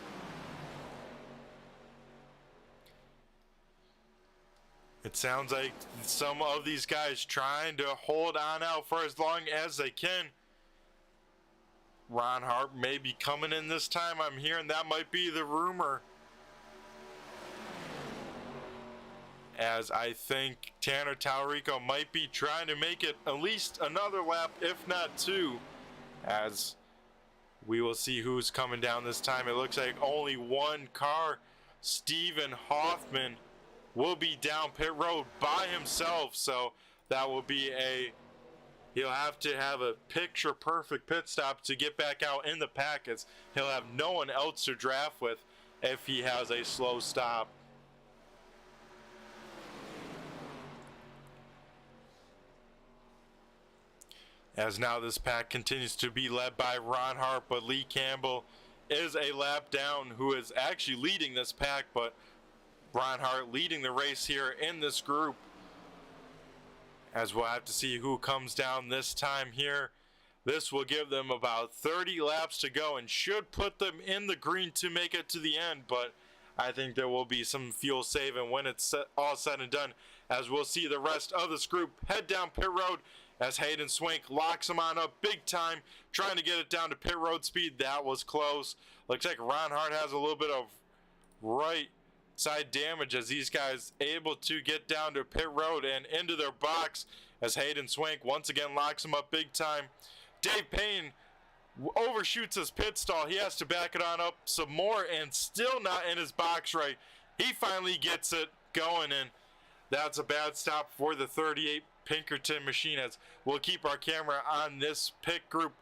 It sounds like some of these guys trying to hold on out for as long as they can. Ron Hart may be coming in this time. I'm hearing that might be the rumor, as I think Tanner Tallarico might be trying to make it at least another lap, if not two, as we will see who's coming down this time. It looks like only one car. Stephen Hoffman will be down pit road by himself, so that will be he'll have to have a picture perfect pit stop to get back out in the pack, as he'll have no one else to draft with if he has a slow stop. As now this pack continues to be led by Ron Hart, but Lee Campbell is a lap down, who is actually leading this pack, but Ron Hart leading the race here in this group, as we'll have to see who comes down this time here. This will give them about 30 laps to go and should put them in the green to make it to the end, but I think there will be some fuel saving when it's all said and done, as we'll see the rest of this group head down pit road, as Hayden Swank locks him on up big time, trying to get it down to pit road speed. That was close. Looks like Ron Hart has a little bit of right side damage, as these guys able to get down to pit road and into their box, as Hayden Swank once again locks him up big time. Dave Payne overshoots his pit stall. He has to back it on up some more and still not in his box right. He finally gets it going, and that's a bad stop for the 38 Pinkerton machine, as we'll keep our camera on this pit group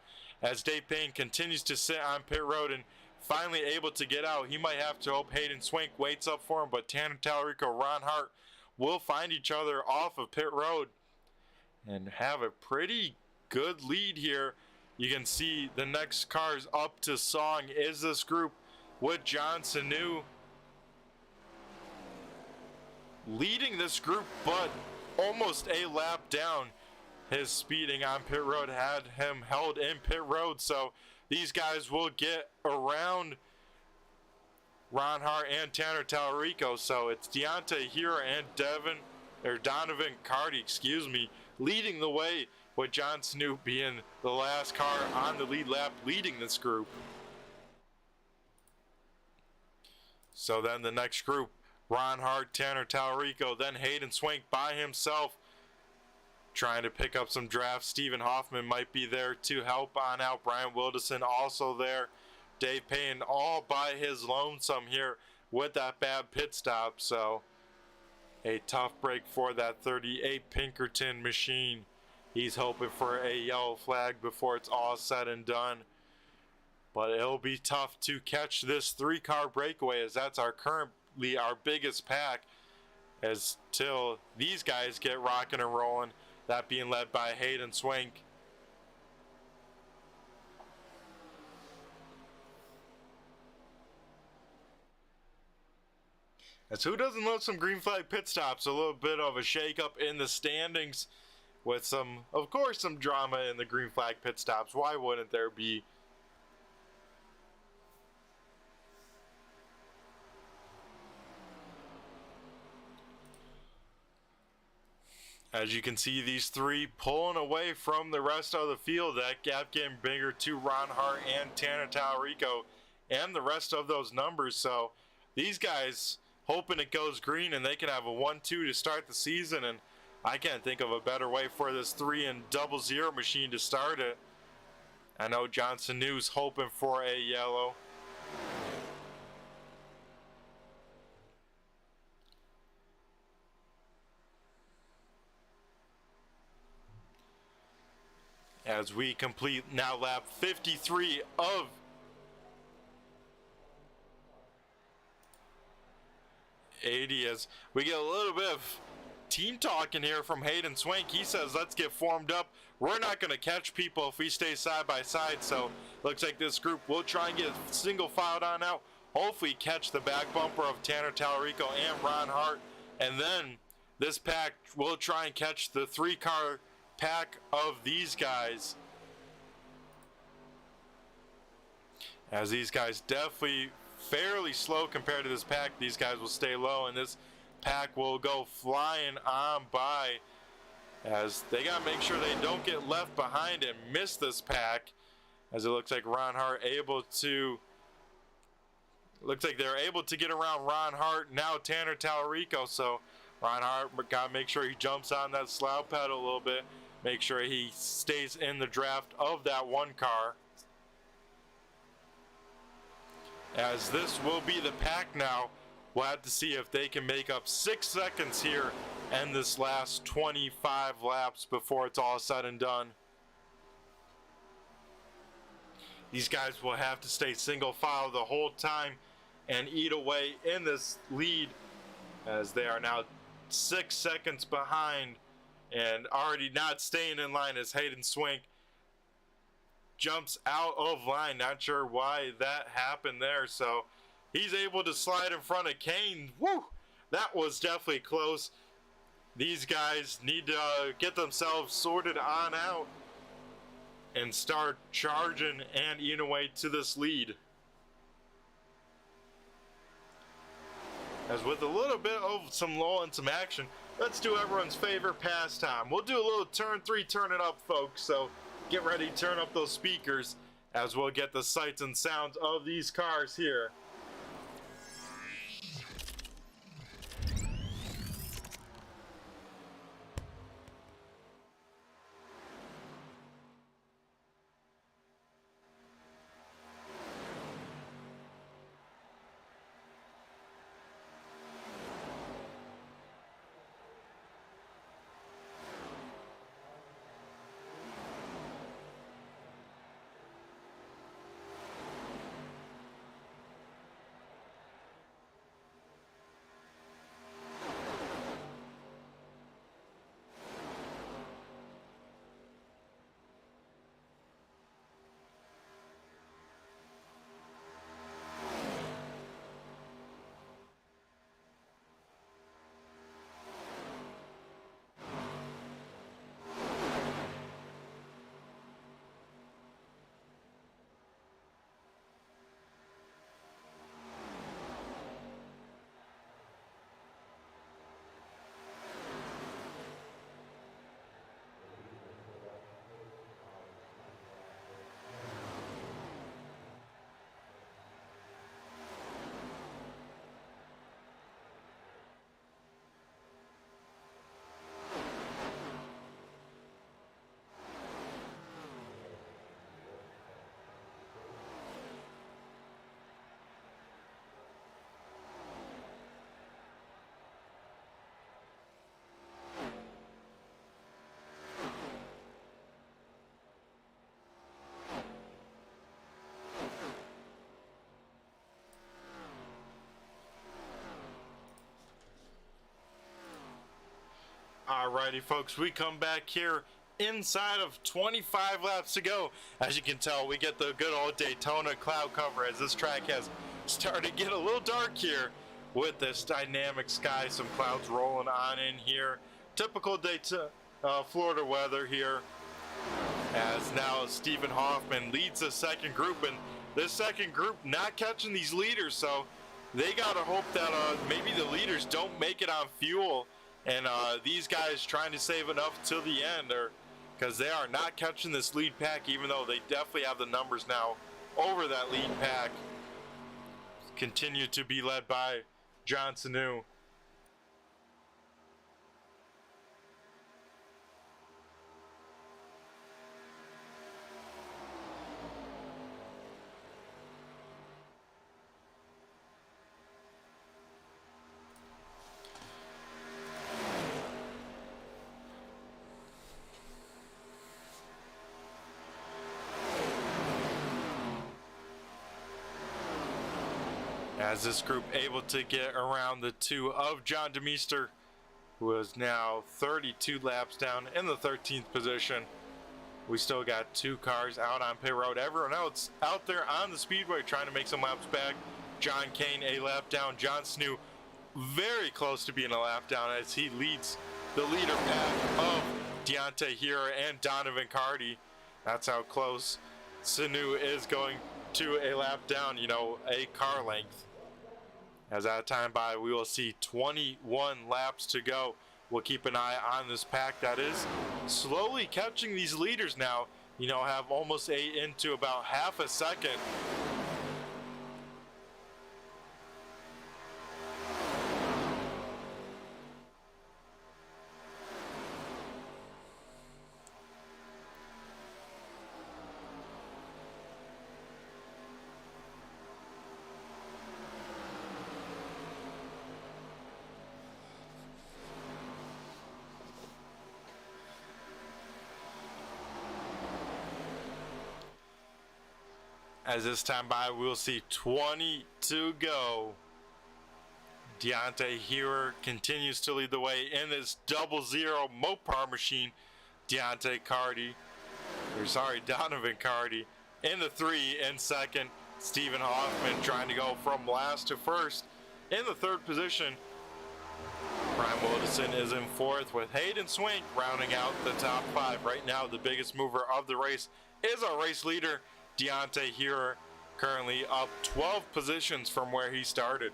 as Dave Payne continues to sit on pit road and finally able to get out. He might have to hope Hayden Swank waits up for him, but Tanner Tallarico, Ron Hart will find each other off of pit road and have a pretty good lead here. You can see the next cars up to song is this group with John Sanu leading this group, but almost a lap down. His speeding on pit road had him held in pit road, so these guys will get around Ron Hart and Tanner Tallarico. So it's Deontay here and Donovan Cardy, leading the way, with John Snoop being the last car on the lead lap leading this group. So then the next group, Ron Hart, Tanner Tallarico, then Hayden Swank by himself, trying to pick up some drafts. Stephen Hoffman might be there to help on out. Brian Wilderson also there. Dave Payne all by his lonesome here with that bad pit stop. So a tough break for that 38 Pinkerton machine. He's hoping for a yellow flag before it's all said and done. But it'll be tough to catch this 3-car breakaway, as that's our biggest pack, as till these guys get rocking and rolling, that being led by Hayden Swank. As who doesn't love some green flag pit stops? A little bit of a shake up in the standings with some, of course, some drama in the green flag pit stops. Why wouldn't there be? As you can see, these three pulling away from the rest of the field. That gap getting bigger to Ron Hart and Tanner Tallarico and the rest of those numbers. So these guys hoping it goes green and they can have a 1-2 to start the season. And I can't think of a better way for this 3 and 00 machine to start it. I know Johnson News hoping for a yellow. as we complete now lap 53 of '80, as we get a little bit of team talking here from Hayden Swank. He says, let's get formed up. We're not going to catch people if we stay side by side. So looks like this group will try and get a single filed on out. Hopefully catch the back bumper of Tanner Tallarico and Ron Hart. And then this pack will try and catch the 3-car pack of these guys. As these guys definitely fairly slow compared to this pack. These guys will stay low, and this pack will go flying on by, as they got to make sure they don't get left behind and miss this pack, as it looks like Ron Hart looks like they're able to get around Ron Hart, now Tanner Tallarico. So Ron Hart got to make sure he jumps on that slough pedal a little bit, make sure he stays in the draft of that 1 car, as this will be the pack now. We'll have to see if they can make up 6 seconds here and this last 25 laps before it's all said and done. These guys will have to stay single file the whole time and eat away in this lead, as they are now 6 seconds behind and already not staying in line, as Hayden Swank jumps out of line. Not sure why that happened there. So he's able to slide in front of Kane. Woo! That was definitely close. These guys need to get themselves sorted on out and start charging and eating away to this lead. As with a little bit of some lull and some action, let's do everyone's favorite pastime. We'll do a little turn 3, turn it up, folks. So get ready to turn up those speakers as we'll get the sights and sounds of these cars here. Alrighty, folks, we come back here inside of 25 laps to go. As you can tell, we get the good old Daytona cloud cover, as this track has started to get a little dark here with this dynamic sky. Some clouds rolling on in here. Typical Daytona, Florida weather here. As now Stephen Hoffman leads the second group, and this second group not catching these leaders, so they gotta hope that maybe the leaders don't make it on fuel. And these guys trying to save enough till the end, or because they are not catching this lead pack, even though they definitely have the numbers now over that lead pack. Continue to be led by John Sanu. as this group able to get around the two of John DeMeester, who is now 32 laps down in the 13th position. We still got 2 cars out on pit road. Everyone else out there on the speedway trying to make some laps back. John Kane a lap down. John Snow very close to being a lap down as he leads the leader pack of Deontay Hira and Donovan Carty. That's how close Sanu is going to a lap down, a car length. As that time by, we will see 21 laps to go. We'll keep an eye on this pack that is slowly catching these leaders now. Have almost into about half a second. As this time by, we'll see 20 to go. Deontay Hira continues to lead the way in this 00 Mopar machine. Donovan Carty in the 3 in second. Stephen Hoffman trying to go from last to first in the 3rd position. Brian Wilderson is in 4th with Hayden Swink rounding out the top 5. Right now, the biggest mover of the race is our race leader, Deontay Hira, currently up 12 positions from where he started.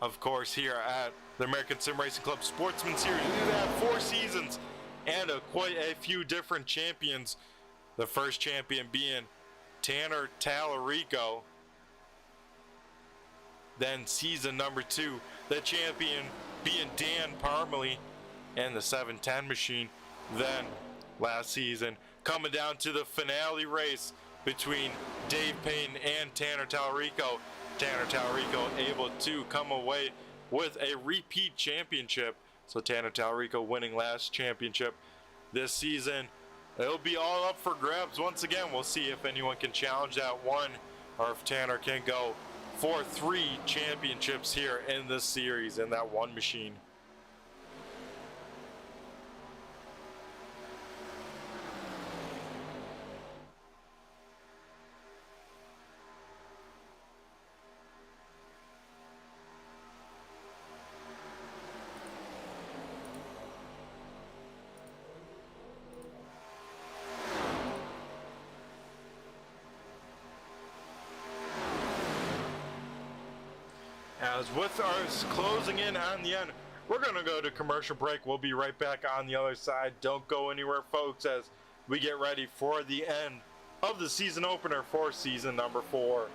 Of course, here at the American Sim Racing Club Sportsman Series, we have 4 seasons and quite a few different champions. The first champion being Tanner Tallarico. Then season number 2, the champion being Dan Parmalee and the 710 machine. Then last season, coming down to the finale race between Dave Payton and Tanner Tallarico. Tanner Tallarico able to come away with a repeat championship. So Tanner Tallarico winning last championship this season. It'll be all up for grabs once again. We'll see if anyone can challenge that one or if Tanner can go for 3 championships here in this series in that one machine. As with us closing in on the end, we're going to go to commercial break. We'll be right back on the other side. Don't go anywhere, folks, as we get ready for the end of the season opener for season number 4.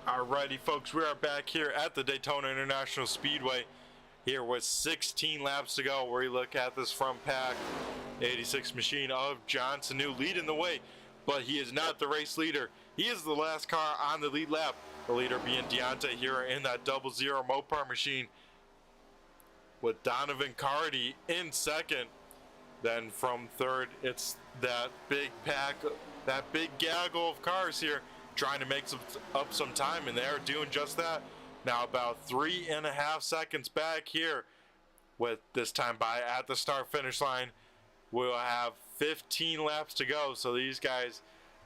Alrighty, folks, we are back here at the Daytona International Speedway here with 16 laps to go. Where you look at this front pack, 86 machine of Johnson New leading the way, but he is not the race leader. He is the last car on the lead lap. The leader being Deontay here in that 00 Mopar machine with Donovan Carty in second. Then from third, it's that big pack, that big gaggle of cars here trying to make up some time, and they're doing just that. Now about 3.5 seconds back here. with this time by at the start finish line. We'll have 15 laps to go, so these guys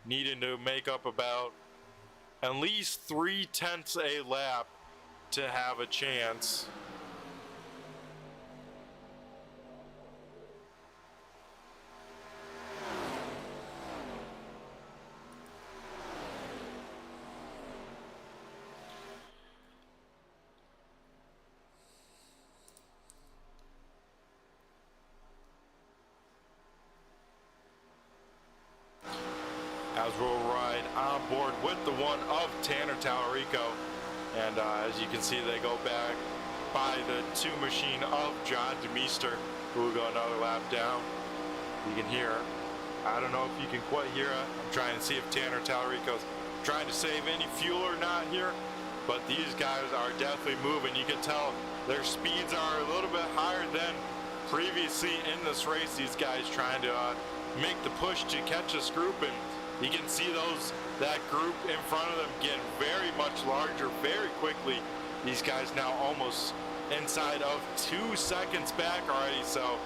needing to make up about at least 3/10 a lap to have a chance. As we'll ride on board with the one of Tanner Tallarico. And as you can see, they go back by the 2 machine of John DeMeester, who will go another lap down. You can hear, I don't know if you can quite hear it. I'm trying to see if Tanner Tallarico's trying to save any fuel or not here. But these guys are definitely moving. You can tell their speeds are a little bit higher than previously in this race. These guys trying to make the push to catch this group, and you can see that group in front of them getting very much larger very quickly. These guys now almost inside of 2 seconds back already, so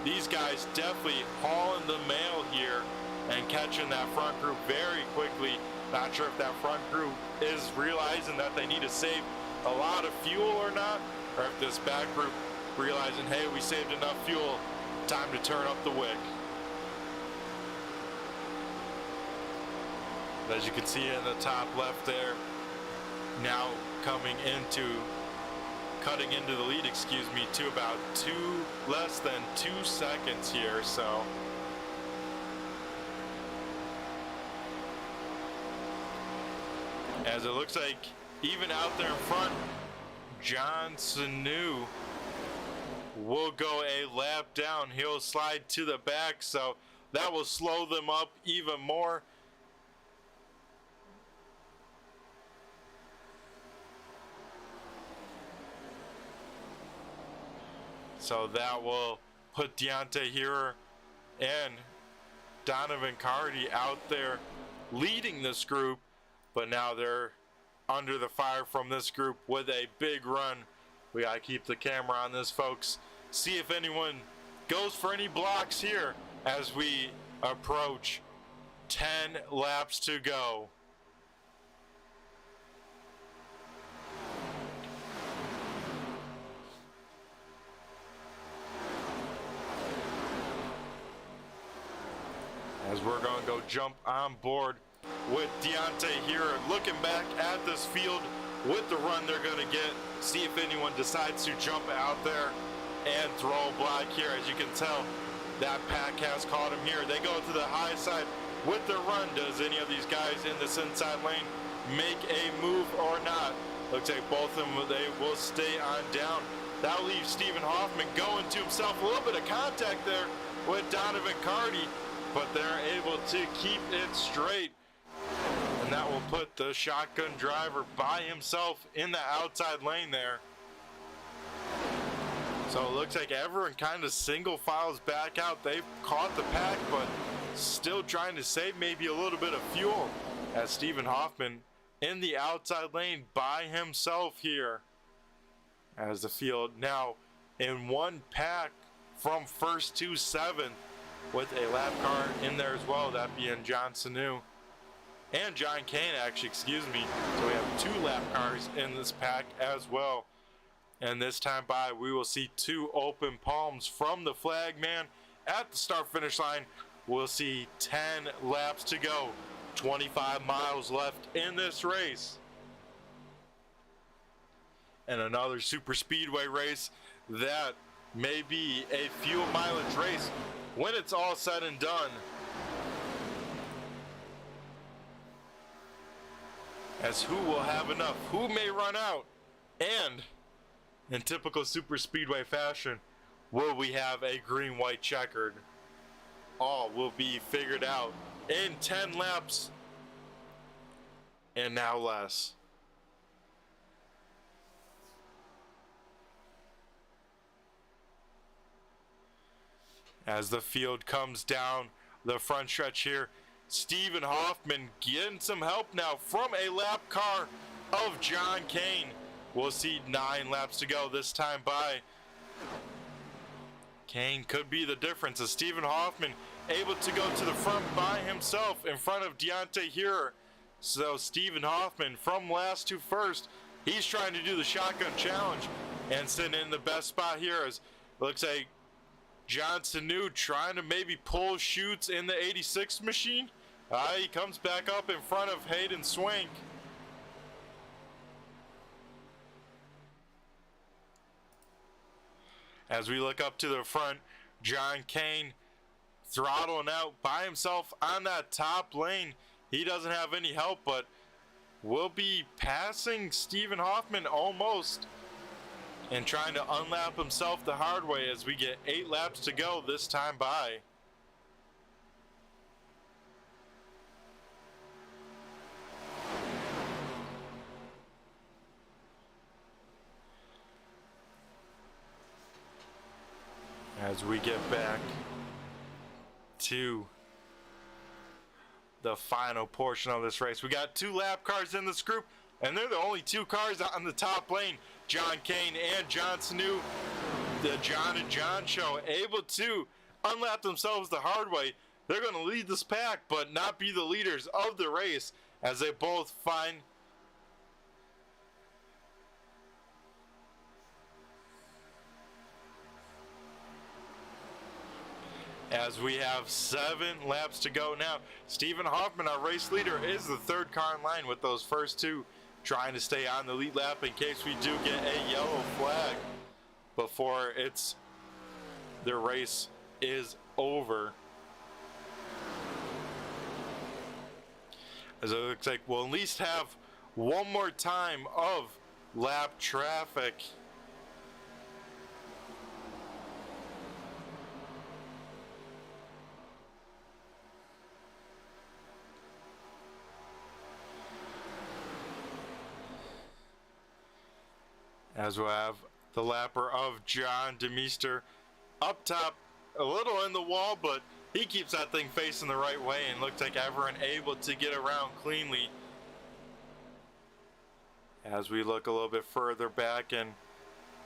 these guys definitely hauling the mail here and catching that front group very quickly. Not sure if that front group is realizing that they need to save a lot of fuel or not, or if this back group realizing, hey, we saved enough fuel, time to turn up the wick. As you can see in the top left there, now cutting into the lead, to about less than 2 seconds here. So as it looks like even out there in front, John Sanu will go a lap down. He'll slide to the back, so that will slow them up even more. So that will put Deontay Hero and Donovan Carty out there leading this group, but now they're under the fire from this group with a big run. We gotta keep the camera on this, folks. See if anyone goes for any blocks here as we approach 10 laps to go. As we're going to go jump on board with Deontay Hero, looking back at this field with the run they're going to get, see if anyone decides to jump out there and throw a block here. As you can tell, that pack has caught him here. They go to the high side with their run. Does any of these guys in this inside lane make a move or not? Looks like both of them, they will stay on down. That leaves Stephen Hoffman going to himself. A little bit of contact there with Donovan Carty, but they're able to keep it straight. And that will put the shotgun driver by himself in the outside lane there. So it looks like everyone kind of single files back out. They've caught the pack, but still trying to save maybe a little bit of fuel, as Stephen Hoffman in the outside lane by himself here. As the field now in one pack from first to seventh, with a lap car in there as well, that being John Sanu and John Kane, actually, excuse me. So we have 2 lap cars in this pack as well. And this time by, we will see 2 open palms from the flag man at the start finish line. We'll see 10 laps to go, 25 miles left in this race. And another super speedway race that may be a fuel mileage race when it's all said and done. As who will have enough, who may run out, and in typical super speedway fashion, will we have a green white checkered? All will be figured out in 10 laps and now less. As the field comes down the front stretch here, Stephen Hoffman getting some help now from a lap car of John Kane. We'll see 9 laps to go this time by. Kane could be the difference as Stephen Hoffman able to go to the front by himself in front of Deontay Hearer. So Stephen Hoffman from last to first, he's trying to do the shotgun challenge and sitting in the best spot here as it looks like John Sanu trying to maybe pull shoots in the 86 machine. He comes back up in front of Hayden Swank. As we look up to the front, John Kane throttling out by himself on that top lane. He doesn't have any help, but will be passing Stephen Hoffman almost and trying to unlap himself the hard way as we get 8 laps to go this time by. As we get back to the final portion of this race, we got 2 lap cars in this group, and they're the only 2 cars on the top lane. John Kane and John Sanu, the John and John show, able to unlap themselves the hard way. They're going to lead this pack, but not be the leaders of the race as they both find as we have 7 laps to go now. Stephen Hoffman, our race leader, is the 3rd car in line with those first 2 trying to stay on the lead lap in case we do get a yellow flag before the race is over. As it looks like we'll at least have one more time of lap traffic. As we'll have the lapper of John DeMeester up top, a little in the wall, but he keeps that thing facing the right way and looks like everyone able to get around cleanly. As we look a little bit further back, and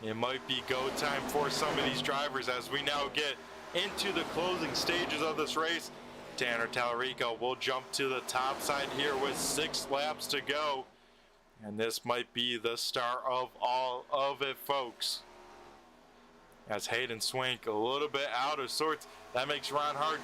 it might be go time for some of these drivers as we now get into the closing stages of this race. Tanner Tallarico will jump to the top side here with 6 laps to go. And this might be the start of all of it, folks. As Hayden Swank a little bit out of sorts. That makes Ron Hart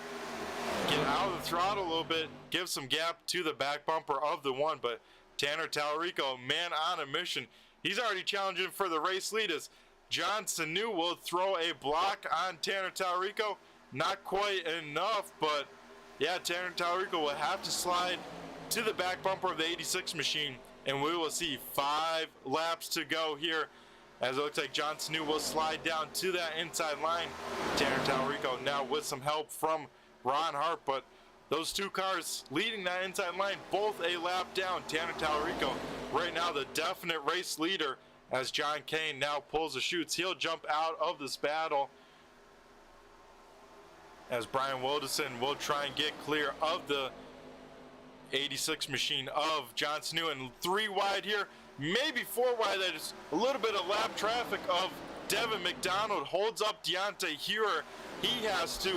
get out of the throttle a little bit, give some gap to the back bumper of the one. But Tanner Tallarico, man on a mission. He's already challenging for the race lead as John Sanu will throw a block on Tanner Tallarico. Not quite enough, but yeah, Tanner Tallarico will have to slide to the back bumper of the 86 machine. And we will see 5 laps to go here as it looks like John Sanu will slide down to that inside line. Tanner Tallarico now with some help from Ron Hart, but those 2 cars leading that inside line, both a lap down. Tanner Tallarico right now the definite race leader as John Kane now pulls the chutes. He'll jump out of this battle as Brian Wilderson will try and get clear of the 86 machine of John Sanu, and 3 wide here, maybe 4 wide. That is a little bit of lap traffic of Devin McDonald holds up Deontay Hearer. He has to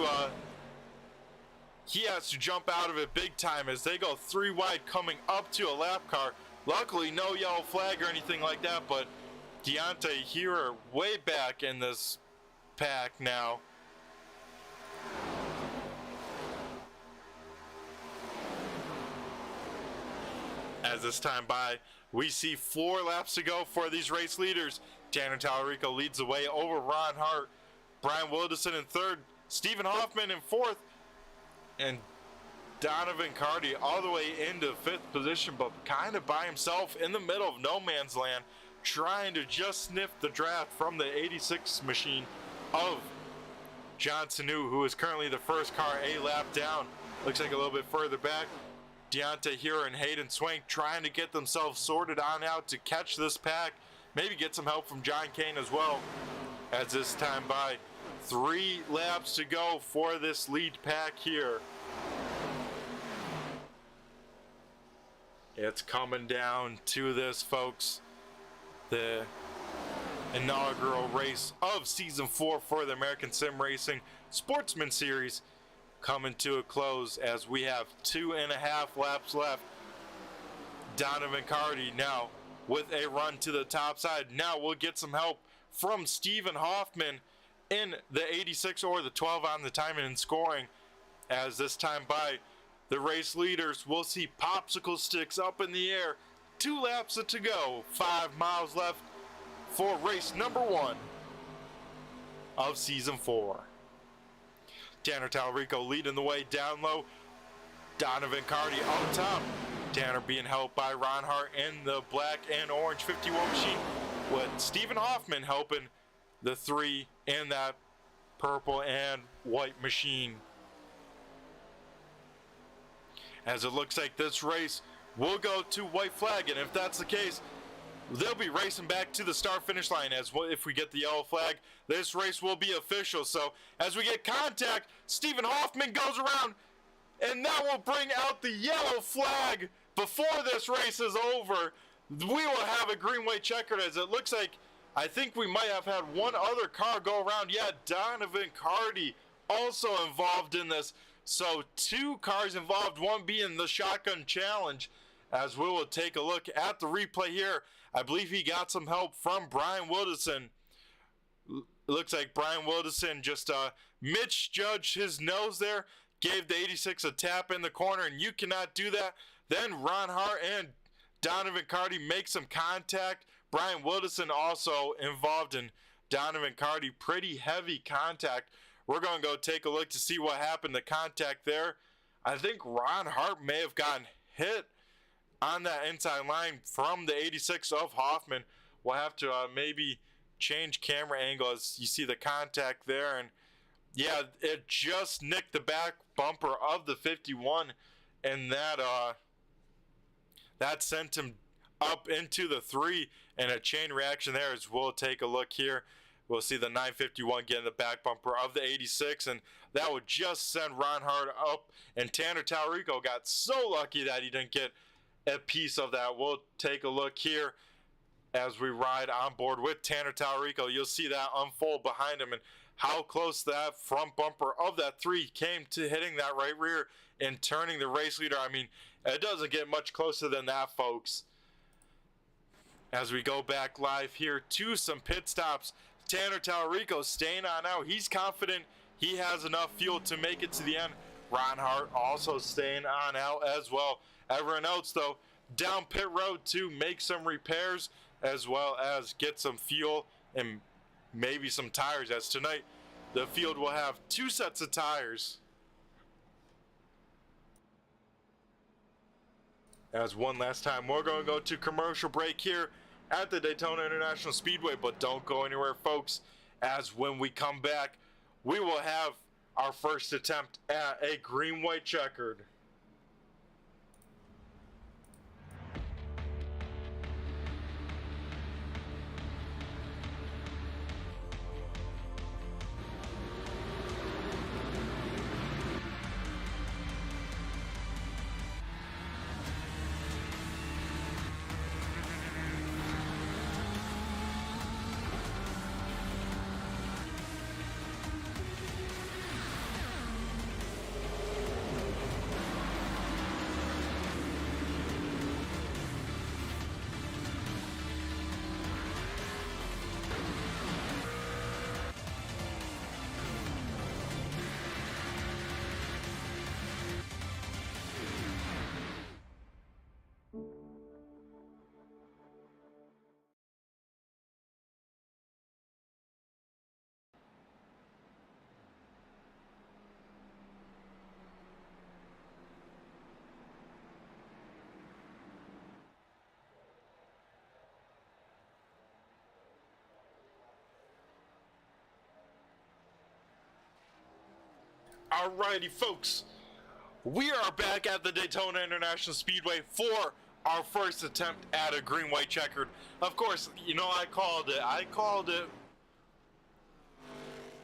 jump out of it big time as they go 3 wide coming up to a lap car. Luckily no yellow flag or anything like that, but Deontay Hearer way back in this pack now. As this time by, we see 4 laps to go for these race leaders. Tanner Tallarico leads the way over Ron Hart. Brian Wilderson in 3rd. Stephen Hoffman in 4th. And Donovan Carty all the way into 5th position, but kind of by himself in the middle of no man's land, trying to just sniff the draft from the 86 machine of John Sanu, who is currently the first car a lap down. Looks like a little bit further back, Deontay Hearer and Hayden Swank trying to get themselves sorted on out to catch this pack. Maybe get some help from John Kane as well. As this time by, 3 laps to go for this lead pack here. It's coming down to this, folks. The inaugural race of Season 4 for the American Sim Racing Sportsman Series coming to a close as we have 2.5 laps left. Donovan Carty now with a run to the top side. Now we'll get some help from Stephen Hoffman in the 86 or the 12 on the timing and scoring, as this time by the race leaders will see popsicle sticks up in the air. 2 laps to go, 5 miles left for race number 1 of Season 4. Tanner Talarico leading the way down low. Donovan Carty on top. Tanner being helped by Ron Hart in the black and orange 51 machine, with Stephen Hoffman helping the 3 in that purple and white machine. As it looks like this race will go to white flag, and if that's the case, they'll be racing back to the start finish line. As well, if we get the yellow flag, this race will be official. So as we get contact, Stephen Hoffman goes around, and that will bring out the yellow flag before this race is over. We will have a green-white checkered, as it looks like I think we might have had one other car go around. Yeah, Donovan Carty also involved in this. So 2 cars involved, one being the shotgun challenge. As we will take a look at the replay here, I believe he got some help from Brian Wilderson. Looks like Brian Wilderson just misjudged his nose there, gave the 86 a tap in the corner, and you cannot do that. Then Ron Hart and Donovan Carty make some contact. Brian Wilderson also involved in Donovan Carty, pretty heavy contact. We're going to go take a look to see what happened to contact there. I think Ron Hart may have gotten hit on that inside line from the 86 of Hoffman. We'll have to maybe change camera angle as you see the contact there. And yeah, it just nicked the back bumper of the 51, and that sent him up into the 3, and a chain reaction there. As we'll take a look here, we'll see the 951 getting the back bumper of the 86, and that would just send Ron Hart up, and Tanner Talarico got so lucky that he didn't get a piece of that. We'll take a look here as we ride on board with Tanner Talarico. You'll see that unfold behind him, and how close that front bumper of that 3 came to hitting that right rear and turning the race leader. I mean, it doesn't get much closer than that, folks. As we go back live here to some pit stops, Tanner Talarico staying on out. He's confident he has enough fuel to make it to the end. Ron Hart also staying on out as well. Everyone else, though, down pit road to make some repairs, as well as get some fuel and maybe some tires, as tonight the field will have 2 sets of tires. As one last time, we're going to go to commercial break here at the Daytona International Speedway, but don't go anywhere, folks, as when we come back, we will have our first attempt at a green-white checkered. Alrighty, folks, we are back at the Daytona International Speedway for our first attempt at a green-white checkered. Of course, you know, I called it.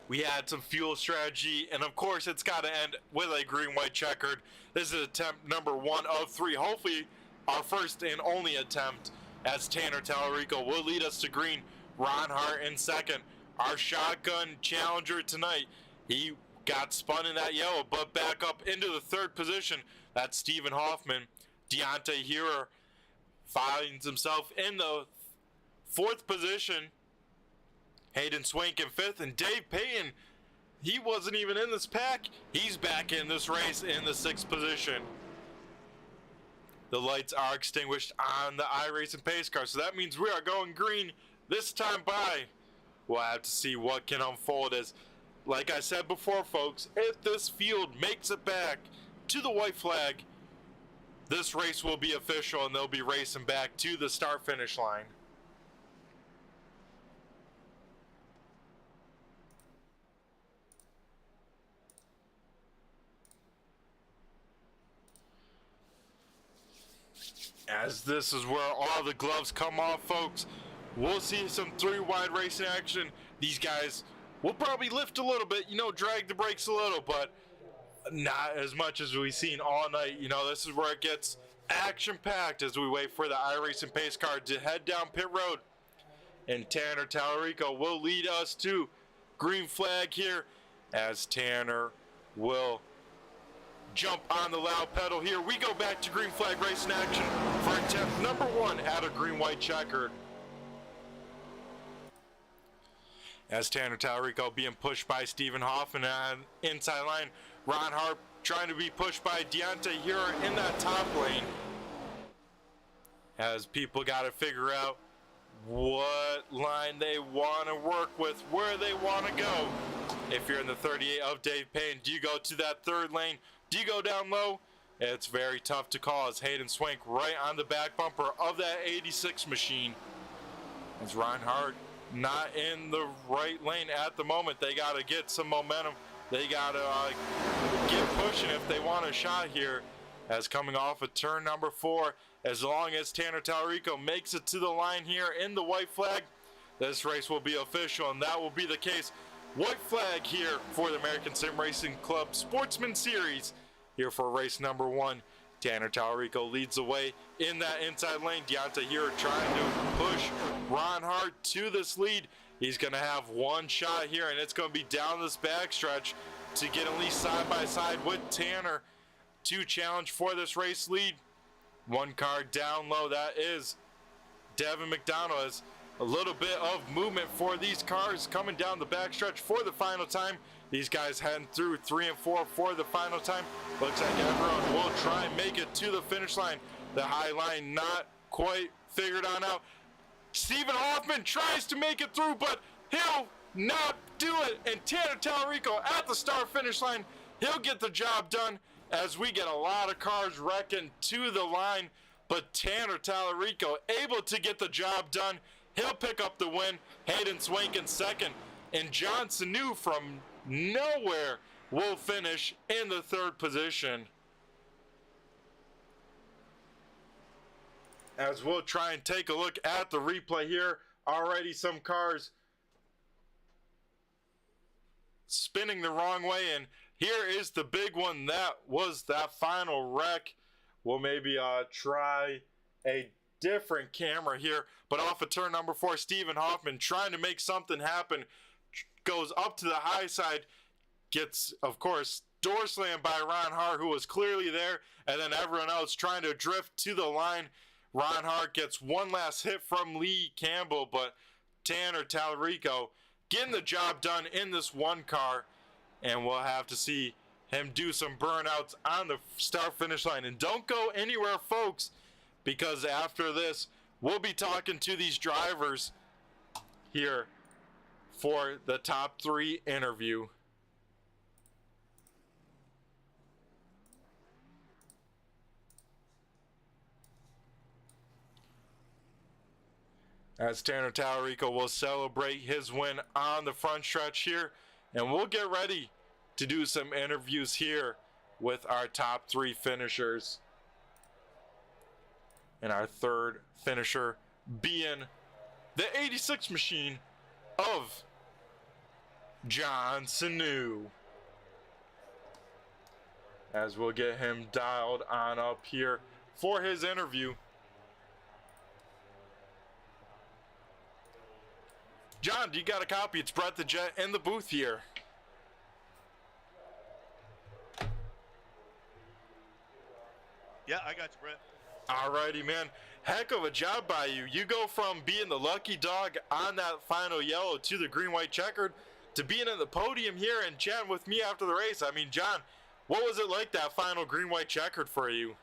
We had some fuel strategy, and of course, it's got to end with a green-white checkered. This is attempt number 1 of 3. Hopefully, our first and only attempt, as Tanner Talarico will lead us to green Ron Hart in second. Our shotgun challenger tonight, he got spun in that yellow, but back up into the third position. That's Stephen Hoffman. Deontay Hero finds himself in the fourth position. Hayden Swank in fifth, and Dave Payton, he wasn't even in this pack. He's back in this race in the sixth position. The lights are extinguished on the iRacing pace car, so that means we are going green this time by. We'll have to see what can unfold as, like I said before, folks, if this field makes it back to the white flag, this race will be official and they'll be racing back to the start-finish line. As this is where all the gloves come off, folks, we'll see some three-wide racing action. These guys will probably lift a little bit, drag the brakes a little, but not as much as we've seen all night. This is where it gets action-packed as we wait for the iRacing pace car to head down pit road. And Tanner Tallarico will lead us to green flag here as Tanner will jump on the loud pedal here. We go back to green flag racing action for attempt number 1 at a green-white checkered. As Tanner Tallarico being pushed by Stephen Hoffman on inside line. Ron Hart trying to be pushed by Deontay Hero in that top lane. As people got to figure out what line they want to work with, where they want to go. If you're in the 38 of Dave Payne, do you go to that third lane? Do you go down low? It's very tough to call as Hayden Swank right on the back bumper of that 86 machine. As Ron Hart not in the right lane at the moment. They got to get some momentum. They got to get pushing if they want a shot here. As coming off of turn number 4, as long as Tanner Tallarico makes it to the line here in the white flag, this race will be official, and that will be the case. White flag here for the American Sim Racing Club Sportsman Series here for race number 1. Tanner Tallarico leads the way in that inside lane. Deontay Hero trying to push Ron Hart to this lead. He's going to have one shot here, and it's going to be down this backstretch to get at least side by side with Tanner to challenge for this race lead. One car down low, that is Devin McDonald. As a little bit of movement for these cars coming down the backstretch for the final time. These guys heading through 3 and 4 for the final time. Looks like everyone will try and make it to the finish line. The high line not quite figured on out. Stephen Hoffman tries to make it through, but he'll not do it. And Tanner Tallarico at the start finish line, he'll get the job done as we get a lot of cars wrecking to the line. But Tanner Tallarico able to get the job done. He'll pick up the win. Hayden Swank in second. And John Sanu from nowhere will finish in the third position. As we'll try and take a look at the replay here. Already some cars spinning the wrong way. And here is the big one. That was that final wreck. We'll maybe try a different camera here. But off of turn number 4, Stephen Hoffman trying to make something happen. Goes up to the high side. Gets, of course, door slammed by Ron Hart, who was clearly there. And then everyone else trying to drift to the line. Ron Hart gets one last hit from Lee Campbell. But Tanner Tallarico getting the job done in this one car. And we'll have to see him do some burnouts on the start-finish line. And don't go anywhere, folks, because after this, we'll be talking to these drivers here for the top 3 interview. As Tanner Tallarico will celebrate his win on the front stretch here. And we'll get ready to do some interviews here with our top 3 finishers. And our third finisher being the 86 machine of John Sanu. As we'll get him dialed on up here for his interview. John, do you got a copy? It's Brett the Jet in the booth here. Yeah, I got you, Brett. Alrighty, man. Heck of a job by you. You go from being the lucky dog on that final yellow to the green-white checkered to being in the podium here and chatting with me after the race. I mean, John, what was it like, that final green-white checkered for you?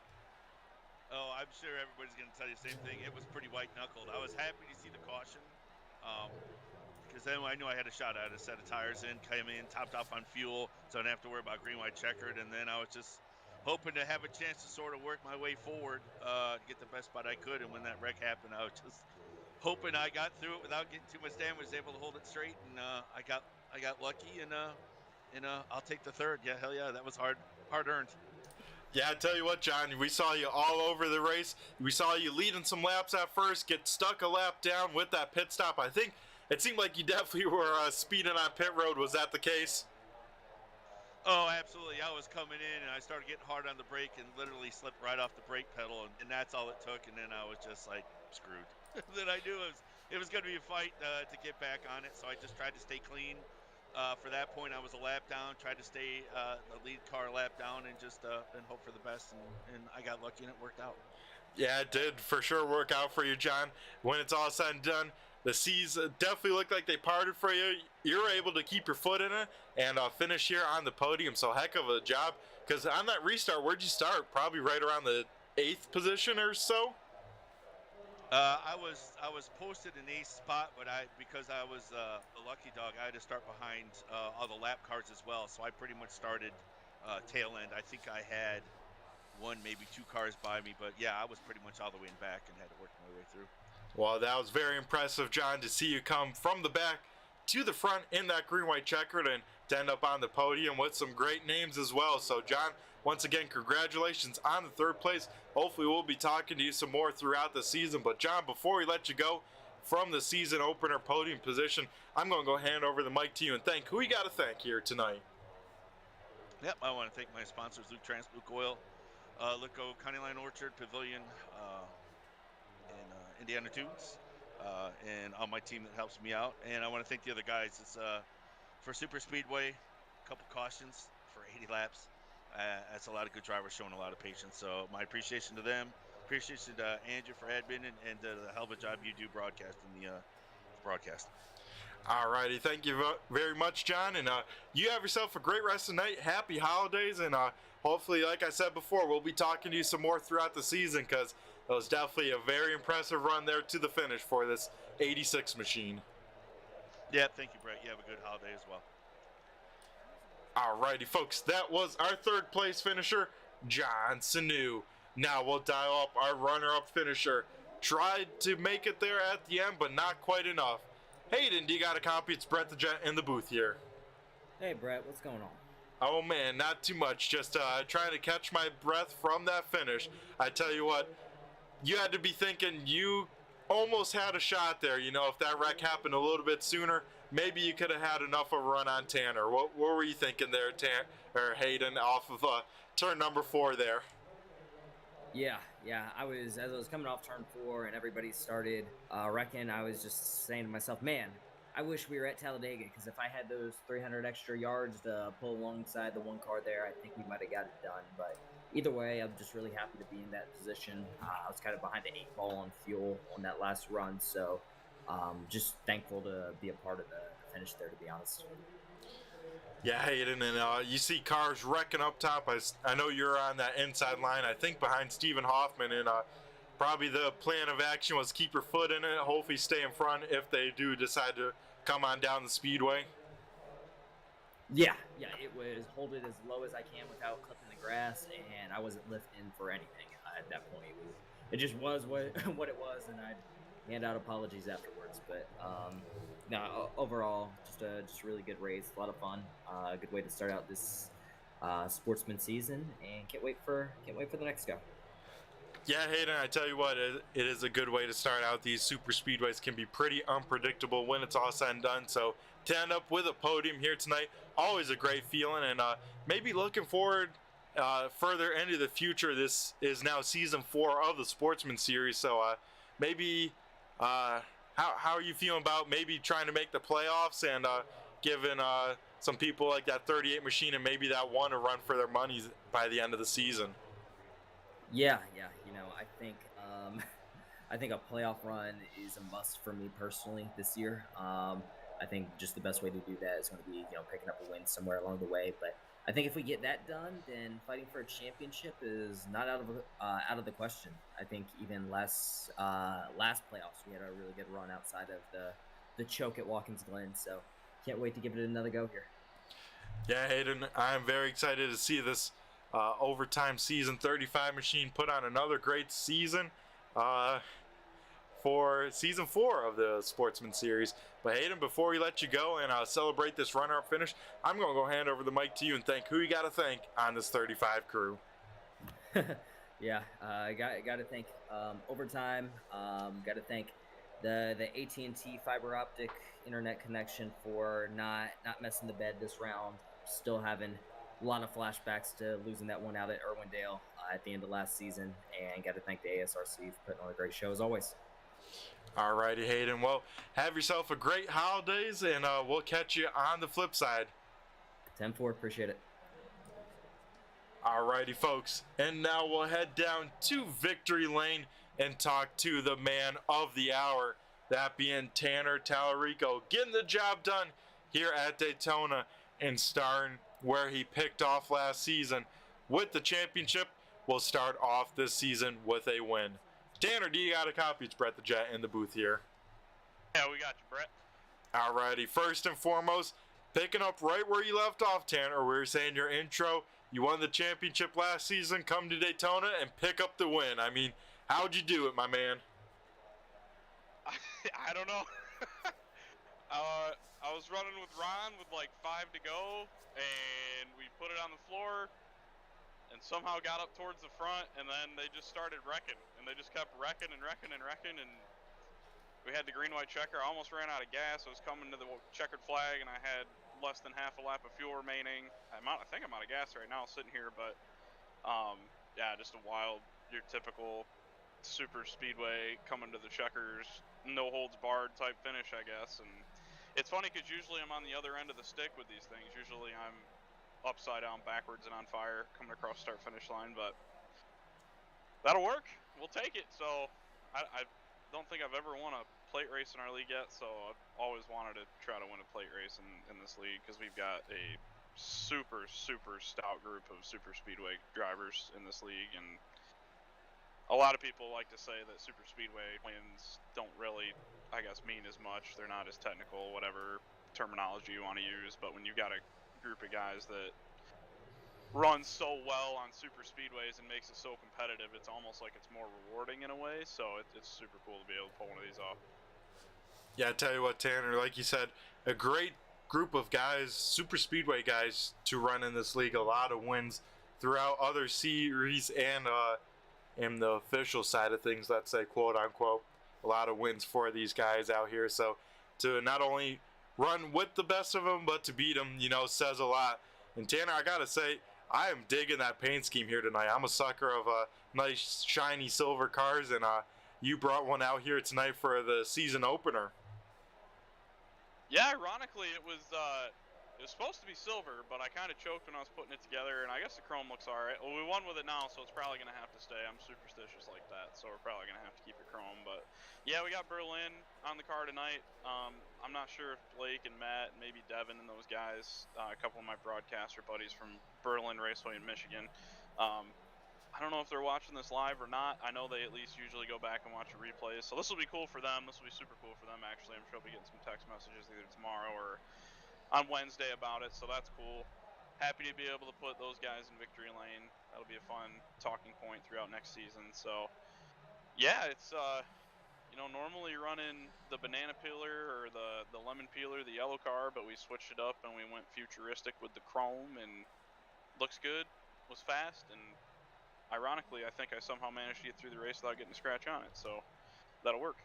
Oh, I'm sure everybody's going to tell you the same thing. It was pretty white-knuckled. I was happy to see the caution because then I knew I had a shot at a set of tires in, came in, topped off on fuel, so I didn't have to worry about green-white checkered, and then I was just hoping to have a chance to sort of work my way forward to get the best spot I could. And when that wreck happened, I was just hoping I got through it without getting too much damage, was able to hold it straight, and I got lucky, and I'll take the third. Yeah, hell yeah, that was hard earned. Yeah, I tell you what, John, we saw you all over the race. We saw you leading some laps at first, get stuck a lap down with that pit stop. I think it seemed like you definitely were speeding on pit road. Was that the case? Oh, absolutely. I was coming in, and I started getting hard on the brake and literally slipped right off the brake pedal, and that's all it took, and then I was just, like, screwed. Then I knew it was going to be a fight to get back on it, so I just tried to stay clean. For that point, I was a lap down, tried to stay the lead car lap down, and just and hope for the best, and I got lucky, and it worked out. Yeah, it did for sure work out for you, John. When it's all said and done, the C's definitely looked like they parted for you. You were able to keep your foot in it and finish here on the podium. So heck of a job. Because on that restart, where'd you start? Probably right around the 8th position or so? I was posted in 8th spot, but because I was a lucky dog, I had to start behind all the lap cars as well. So I pretty much started tail end. I think I had one, maybe 2 cars by me. But yeah, I was pretty much all the way in back and had to work my way through. Well, that was very impressive, John, to see you come from the back to the front in that green-white checkered and to end up on the podium with some great names as well. So, John, once again, congratulations on the 3rd place. Hopefully, we'll be talking to you some more throughout the season. But, John, before we let you go from the season opener podium position, I'm going to go hand over the mic to you and thank who you got to thank here tonight. Yep, I want to thank my sponsors, Luke Trans, Luke Oil, Lico, County Line Orchard, Pavilion, Indiana Tunes, and all my team that helps me out. And I want to thank the other guys. It's for Super Speedway, a couple cautions for 80 laps. That's a lot of good drivers showing a lot of patience. So my appreciation to them. Appreciation to Andrew for admin and the hell of a job you do broadcasting the broadcast. All righty, thank you very much, John. And you have yourself a great rest of the night. Happy holidays, and hopefully, like I said before, we'll be talking to you some more throughout the season because it was definitely a very impressive run there to the finish for this 86 machine. Yeah, thank you, Brett. You have a good holiday as well. Alrighty, folks, that was our 3rd place finisher, John Sanu. Now we'll dial up our runner-up finisher. Tried to make it there at the end, but not quite enough. Hayden, do you got a copy? It's Brett the Jet in the booth here. Hey, Brett, what's going on? Oh, man, not too much. Just trying to catch my breath from that finish. I tell you what, you had to be thinking you almost had a shot there. You know, if that wreck happened a little bit sooner, maybe you could have had enough of a run on Tanner. What were you thinking there, Hayden, off of turn number 4 there? Yeah, as I was coming off turn 4 and everybody started wrecking, I was just saying to myself, man, I wish we were at Talladega, because if I had those 300 extra yards to pull alongside the one car there, I think we might have got it done. But either way, I'm just really happy to be in that position. I was kind of behind the 8 ball on fuel on that last run, so just thankful to be a part of the finish there, to be honest. Yeah, Hayden, and you see cars wrecking up top. I know you're on that inside line, I think behind Stephen Hoffman, and probably the plan of action was keep your foot in it, hopefully stay in front if they do decide to come on down the speedway. Yeah, it was hold it as low as I can without clipping the grass, and I wasn't lifting for anything at that point. It just was what it was, and I'd hand out apologies afterwards. But no, overall, just a really good race, a lot of fun, a good way to start out this Sportsman season, and can't wait for the next go. Yeah, Hayden, I tell you what, it is a good way to start out. These super speedways can be pretty unpredictable when it's all said and done. So to end up with a podium here tonight, always a great feeling, and maybe looking forward further into the future. This is now season 4 of the Sportsman series, so maybe how are you feeling about maybe trying to make the playoffs and giving some people like that 38 machine and maybe that one a run for their money by the end of the season? Yeah. I think a playoff run is a must for me personally this year. I think just the best way to do that is going to be, picking up a win somewhere along the way. But I think if we get that done, then fighting for a championship is not out of the question. I think even last playoffs we had a really good run outside of the choke at Watkins Glen. So can't wait to give it another go here. Yeah, Hayden, I'm very excited to see this overtime season 35 machine put on another great season for season 4 of the Sportsman series. But Hayden, before we let you go and celebrate this runner-up finish, I'm going to go hand over the mic to you and thank who you got to thank on this 35 crew. Yeah, got to thank overtime. Got to thank the AT&T fiber optic internet connection for not messing the bed this round. Still having a lot of flashbacks to losing that one out at Irwindale at the end of last season, and got to thank the ASRC for putting on a great show as always. Alrighty, Hayden. Well, have yourself a great holidays, and we'll catch you on the flip side. 10-4, appreciate it. Alrighty, folks. And now we'll head down to Victory Lane and talk to the man of the hour, that being Tanner Tallarico, getting the job done here at Daytona and starting where he picked off last season with the championship. We'll start off this season with a win. Tanner, do you got a copy? It's Brett the Jet in the booth here. Yeah, we got you, Brett. Alrighty, first and foremost, picking up right where you left off, Tanner. We were saying your intro, you won the championship last season, come to Daytona and pick up the win. I mean, how'd you do it, my man? I don't know. I was running with Ron with like 5 to go, and we put it on the floor, and somehow got up towards the front, and then they just started wrecking, and they just kept wrecking, and we had the green-white checker. I almost ran out of gas. I was coming to the checkered flag, and I had less than half a lap of fuel remaining. I think I'm out of gas right now sitting here, but yeah, just a wild, your typical super speedway coming to the checkers, no holds barred type finish, I guess. And it's funny because usually I'm on the other end of the stick with these things. Usually I'm upside down, backwards, and on fire coming across start finish line, but that'll work. We'll take it. So I don't think I've ever won a plate race in our league yet, so I've always wanted to try to win a plate race in this league because we've got a super stout group of super speedway drivers in this league, and a lot of people like to say that super speedway wins don't really, I guess, mean as much. They're not as technical, whatever terminology you want to use, but when you've got a group of guys that runs so well on super speedways and makes it so competitive, it's almost like it's more rewarding in a way. So it's super cool to be able to pull one of these off. Yeah, I tell you what, Tanner, like you said, a great group of guys, super speedway guys, to run in this league. A lot of wins throughout other series and in the official side of things, let's say, quote unquote, a lot of wins for these guys out here. So to not only run with the best of them, but to beat them, says a lot. And Tanner, I gotta say, I am digging that paint scheme here tonight. I'm a sucker of nice shiny silver cars, and you brought one out here tonight for the season opener. Yeah, ironically, it was supposed to be silver, but I kind of choked when I was putting it together, and I guess the chrome looks all right. Well, we won with it now, so it's probably going to have to stay. I'm superstitious like that, so we're probably going to have to keep it chrome. But yeah, we got Berlin on the car tonight. I'm not sure if Blake and Matt and maybe Devin and those guys, a couple of my broadcaster buddies from Berlin Raceway in Michigan, I don't know if they're watching this live or not. I know they at least usually go back and watch the replays, so this will be cool for them. This will be super cool for them, actually. I'm sure I'll be getting some text messages either tomorrow or on Wednesday about it, so that's cool. Happy to be able to put those guys in victory lane. That'll be a fun talking point throughout next season. So yeah, it's normally running the banana peeler or the lemon peeler, the yellow car, but we switched it up and we went futuristic with the chrome, and looks good, was fast, and ironically I think I somehow managed to get through the race without getting a scratch on it, so that'll work.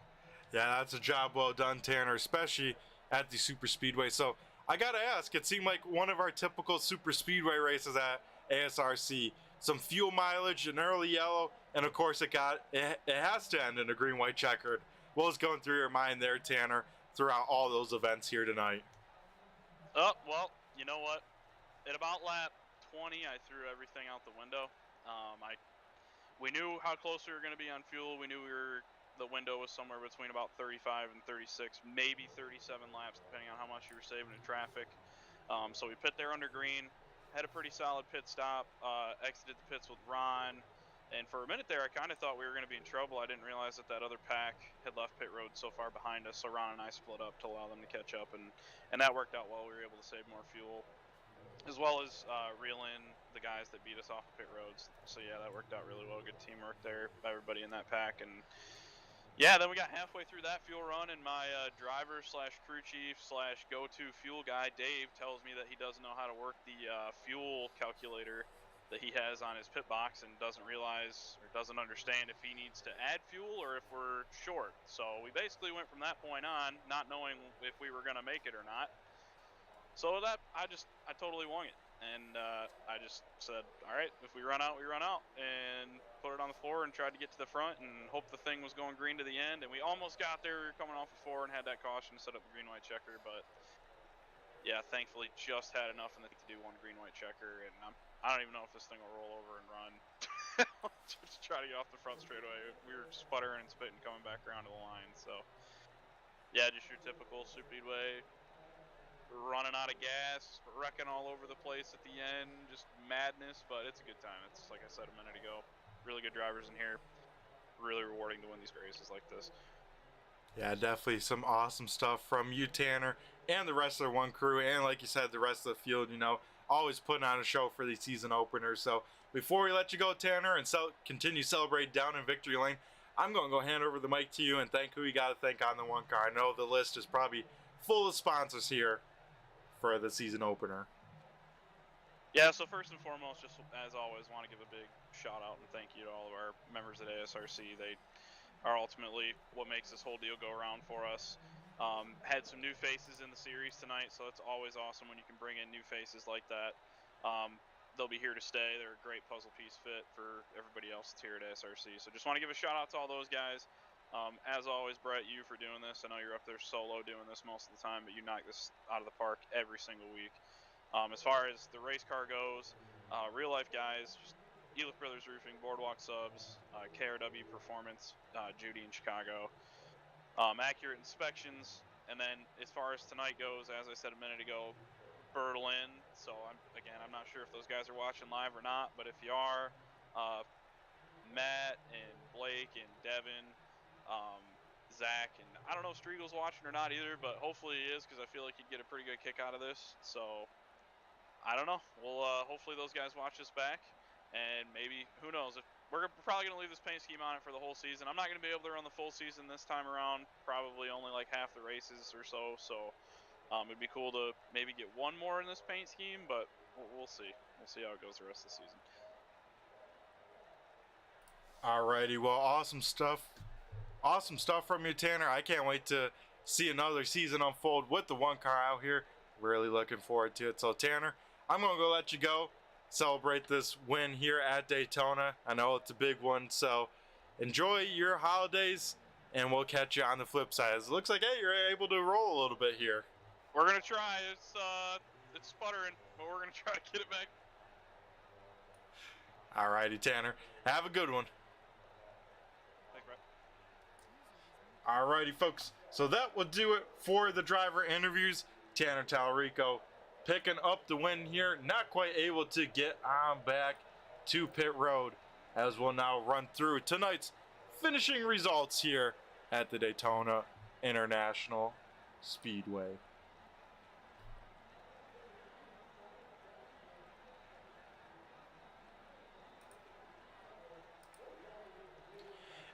Yeah, that's a job well done, Tanner, especially at the super speedway. So I gotta ask, it seemed like one of our typical super speedway races at ASRC. Some fuel mileage, an early yellow, and of course it has to end in a green-white checkered. what was going through your mind there, Tanner, throughout all those events here tonight? Oh, well, you know what? At about lap 20, I threw everything out the window. We knew how close we were going to be on fuel. We knew the window was somewhere between about 35 and 36, maybe 37 laps, depending on how much you were saving in traffic. So we pit there under green, had a pretty solid pit stop, exited the pits with Ron. And for a minute there, I kind of thought we were going to be in trouble. I didn't realize that other pack had left pit road so far behind us. So Ron and I split up to allow them to catch up, and that worked out well. We were able to save more fuel, as well as reel in the guys that beat us off the pit roads. So yeah, that worked out really well. Good teamwork there by everybody in that pack. And yeah, then we got halfway through that fuel run, and my driver slash crew chief slash go-to fuel guy, Dave, tells me that he doesn't know how to work the fuel calculator that he has on his pit box, and doesn't realize or doesn't understand if he needs to add fuel or if we're short. So we basically went from that point on not knowing if we were going to make it or not. So that I totally won it, and I just said, all right, if we run out, we run out, and put it on the floor and tried to get to the front and hope the thing was going green to the end. And we almost got there, coming off of 4, and had that caution to set up the green-white checker. But yeah, thankfully just had enough in the to do one green-white checker, and I don't even know if this thing will roll over and run. Just try to get off the front straightaway. We were sputtering and spitting coming back around to the line. So yeah, just your typical Speedway. Running out of gas, wrecking all over the place at the end, just madness, but it's a good time. It's like I said a minute ago, really good drivers in here, really rewarding to win these races like this. Yeah, definitely some awesome stuff from you, Tanner, and the rest of the one crew, and like you said, the rest of the field, always putting on a show for these season openers. So before we let you go, Tanner, and continue celebrate down in victory lane, I'm going to go hand over the mic to you and thank who you got to thank on the one car. I know the list is probably full of sponsors here for the season opener. Yeah, so first and foremost, just as always, want to give a big shout out and thank you to all of our members at ASRC. They are ultimately what makes this whole deal go around for us. Had some new faces in the series tonight, so it's always awesome when you can bring in new faces like that. They'll be here to stay. They're a great puzzle piece fit for everybody else that's here at ASRC. So just want to give a shout out to all those guys. As always, Brett, you for doing this. I know you're up there solo doing this most of the time, but you knock this out of the park every single week. As far as the race car goes, real life guys, just Elick Brothers Roofing, Boardwalk Subs, KRW Performance, Judy in Chicago, Accurate Inspections, and then as far as tonight goes, as I said a minute ago, Berlin. So I'm not sure if those guys are watching live or not, but if you are, Matt and Blake and Devin, Zach, and I don't know if Striegel's watching or not either, but hopefully he is, because I feel like he'd get a pretty good kick out of this. So I don't know. We'll hopefully those guys watch this back, and maybe, who knows, if we're probably going to leave this paint scheme on it for the whole season. I'm not going to be able to run the full season this time around, probably only like half the races or so. So it'd be cool to maybe get one more in this paint scheme, but we'll see. We'll see how it goes the rest of the season. Alrighty, well, awesome stuff. Awesome stuff from you, Tanner. I can't wait to see another season unfold with the one car out here. Really looking forward to it. So, Tanner, I'm going to go let you go. Celebrate this win here at Daytona. I know it's a big one, so enjoy your holidays, and we'll catch you on the flip side. It looks like, hey, you're able to roll a little bit here. We're going to try. It's sputtering, but we're going to try to get it back. Alrighty, Tanner. Have a good one. Alrighty, folks, so that will do it for the driver interviews. Tanner Tallarico picking up the win here, not quite able to get on back to pit road, as we'll now run through tonight's finishing results here at the Daytona International Speedway.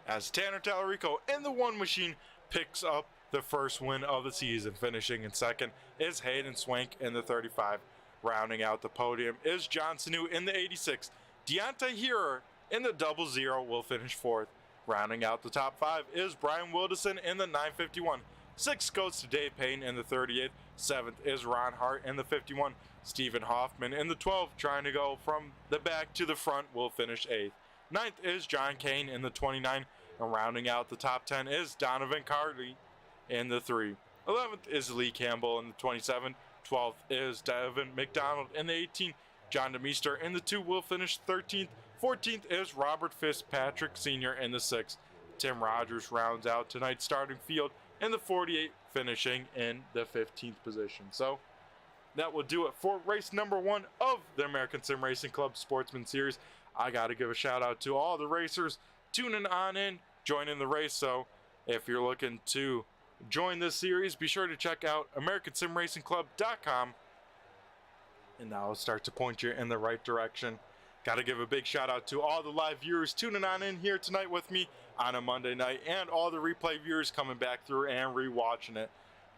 As Tanner Tallarico in the one machine picks up the first win of the season. Finishing in second is Hayden Swank in the 35. Rounding out the podium is John Sanu in the 86. Deontay Hearer in the 00 will finish fourth. Rounding out the top 5 is Brian Wilderson in the 951. 6th goes to Dave Payne in the 38th. 7th is Ron Hart in the 51. Stephen Hoffman in the 12, trying to go from the back to the front, will finish 8th. 9th is John Kane in the 29. And rounding out the top 10 is Donovan Carley in the 3. 11th is Lee Campbell in the 27. 12th is Devin McDonald in the 18. John DeMeester in the 2 will finish 13th. 14th is Robert Fitzpatrick Sr. in the 6. Tim Rogers rounds out tonight's starting field in the 48, finishing in the 15th position. So that will do it for race number 1 of the American Sim Racing Club Sportsman Series. I got to give a shout out to all the racers tuning on in, joining the race. So if you're looking to join this series, be sure to check out AmericanSimRacingClub.com, and that'll start to point you in the right direction. Got to give a big shout out to all the live viewers tuning on in here tonight with me on a Monday night, and all the replay viewers coming back through and rewatching it.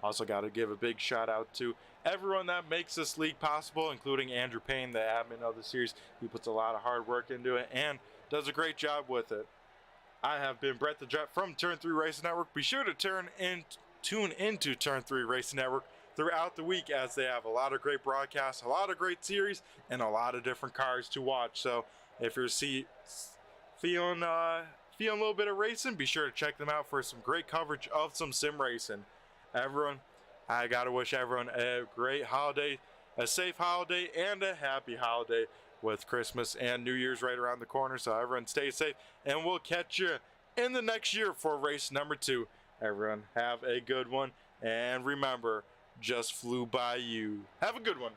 Also got to give a big shout out to everyone that makes this league possible, including Andrew Payne, the admin of the series. He puts a lot of hard work into it and does a great job with it. I have been Brett the Jet from Turn 3 Racing Network. Be sure to tune into Turn 3 Racing Network throughout the week, as they have a lot of great broadcasts, a lot of great series, and a lot of different cars to watch. So if you're feeling a little bit of racing, be sure to check them out for some great coverage of some sim racing. Everyone, I got to wish everyone a great holiday, a safe holiday, and a happy holiday, with Christmas and New Year's right around the corner. So everyone stay safe, and we'll catch you in the next year for race number 2. Everyone have a good one, and remember, just flew by you. Have a good one.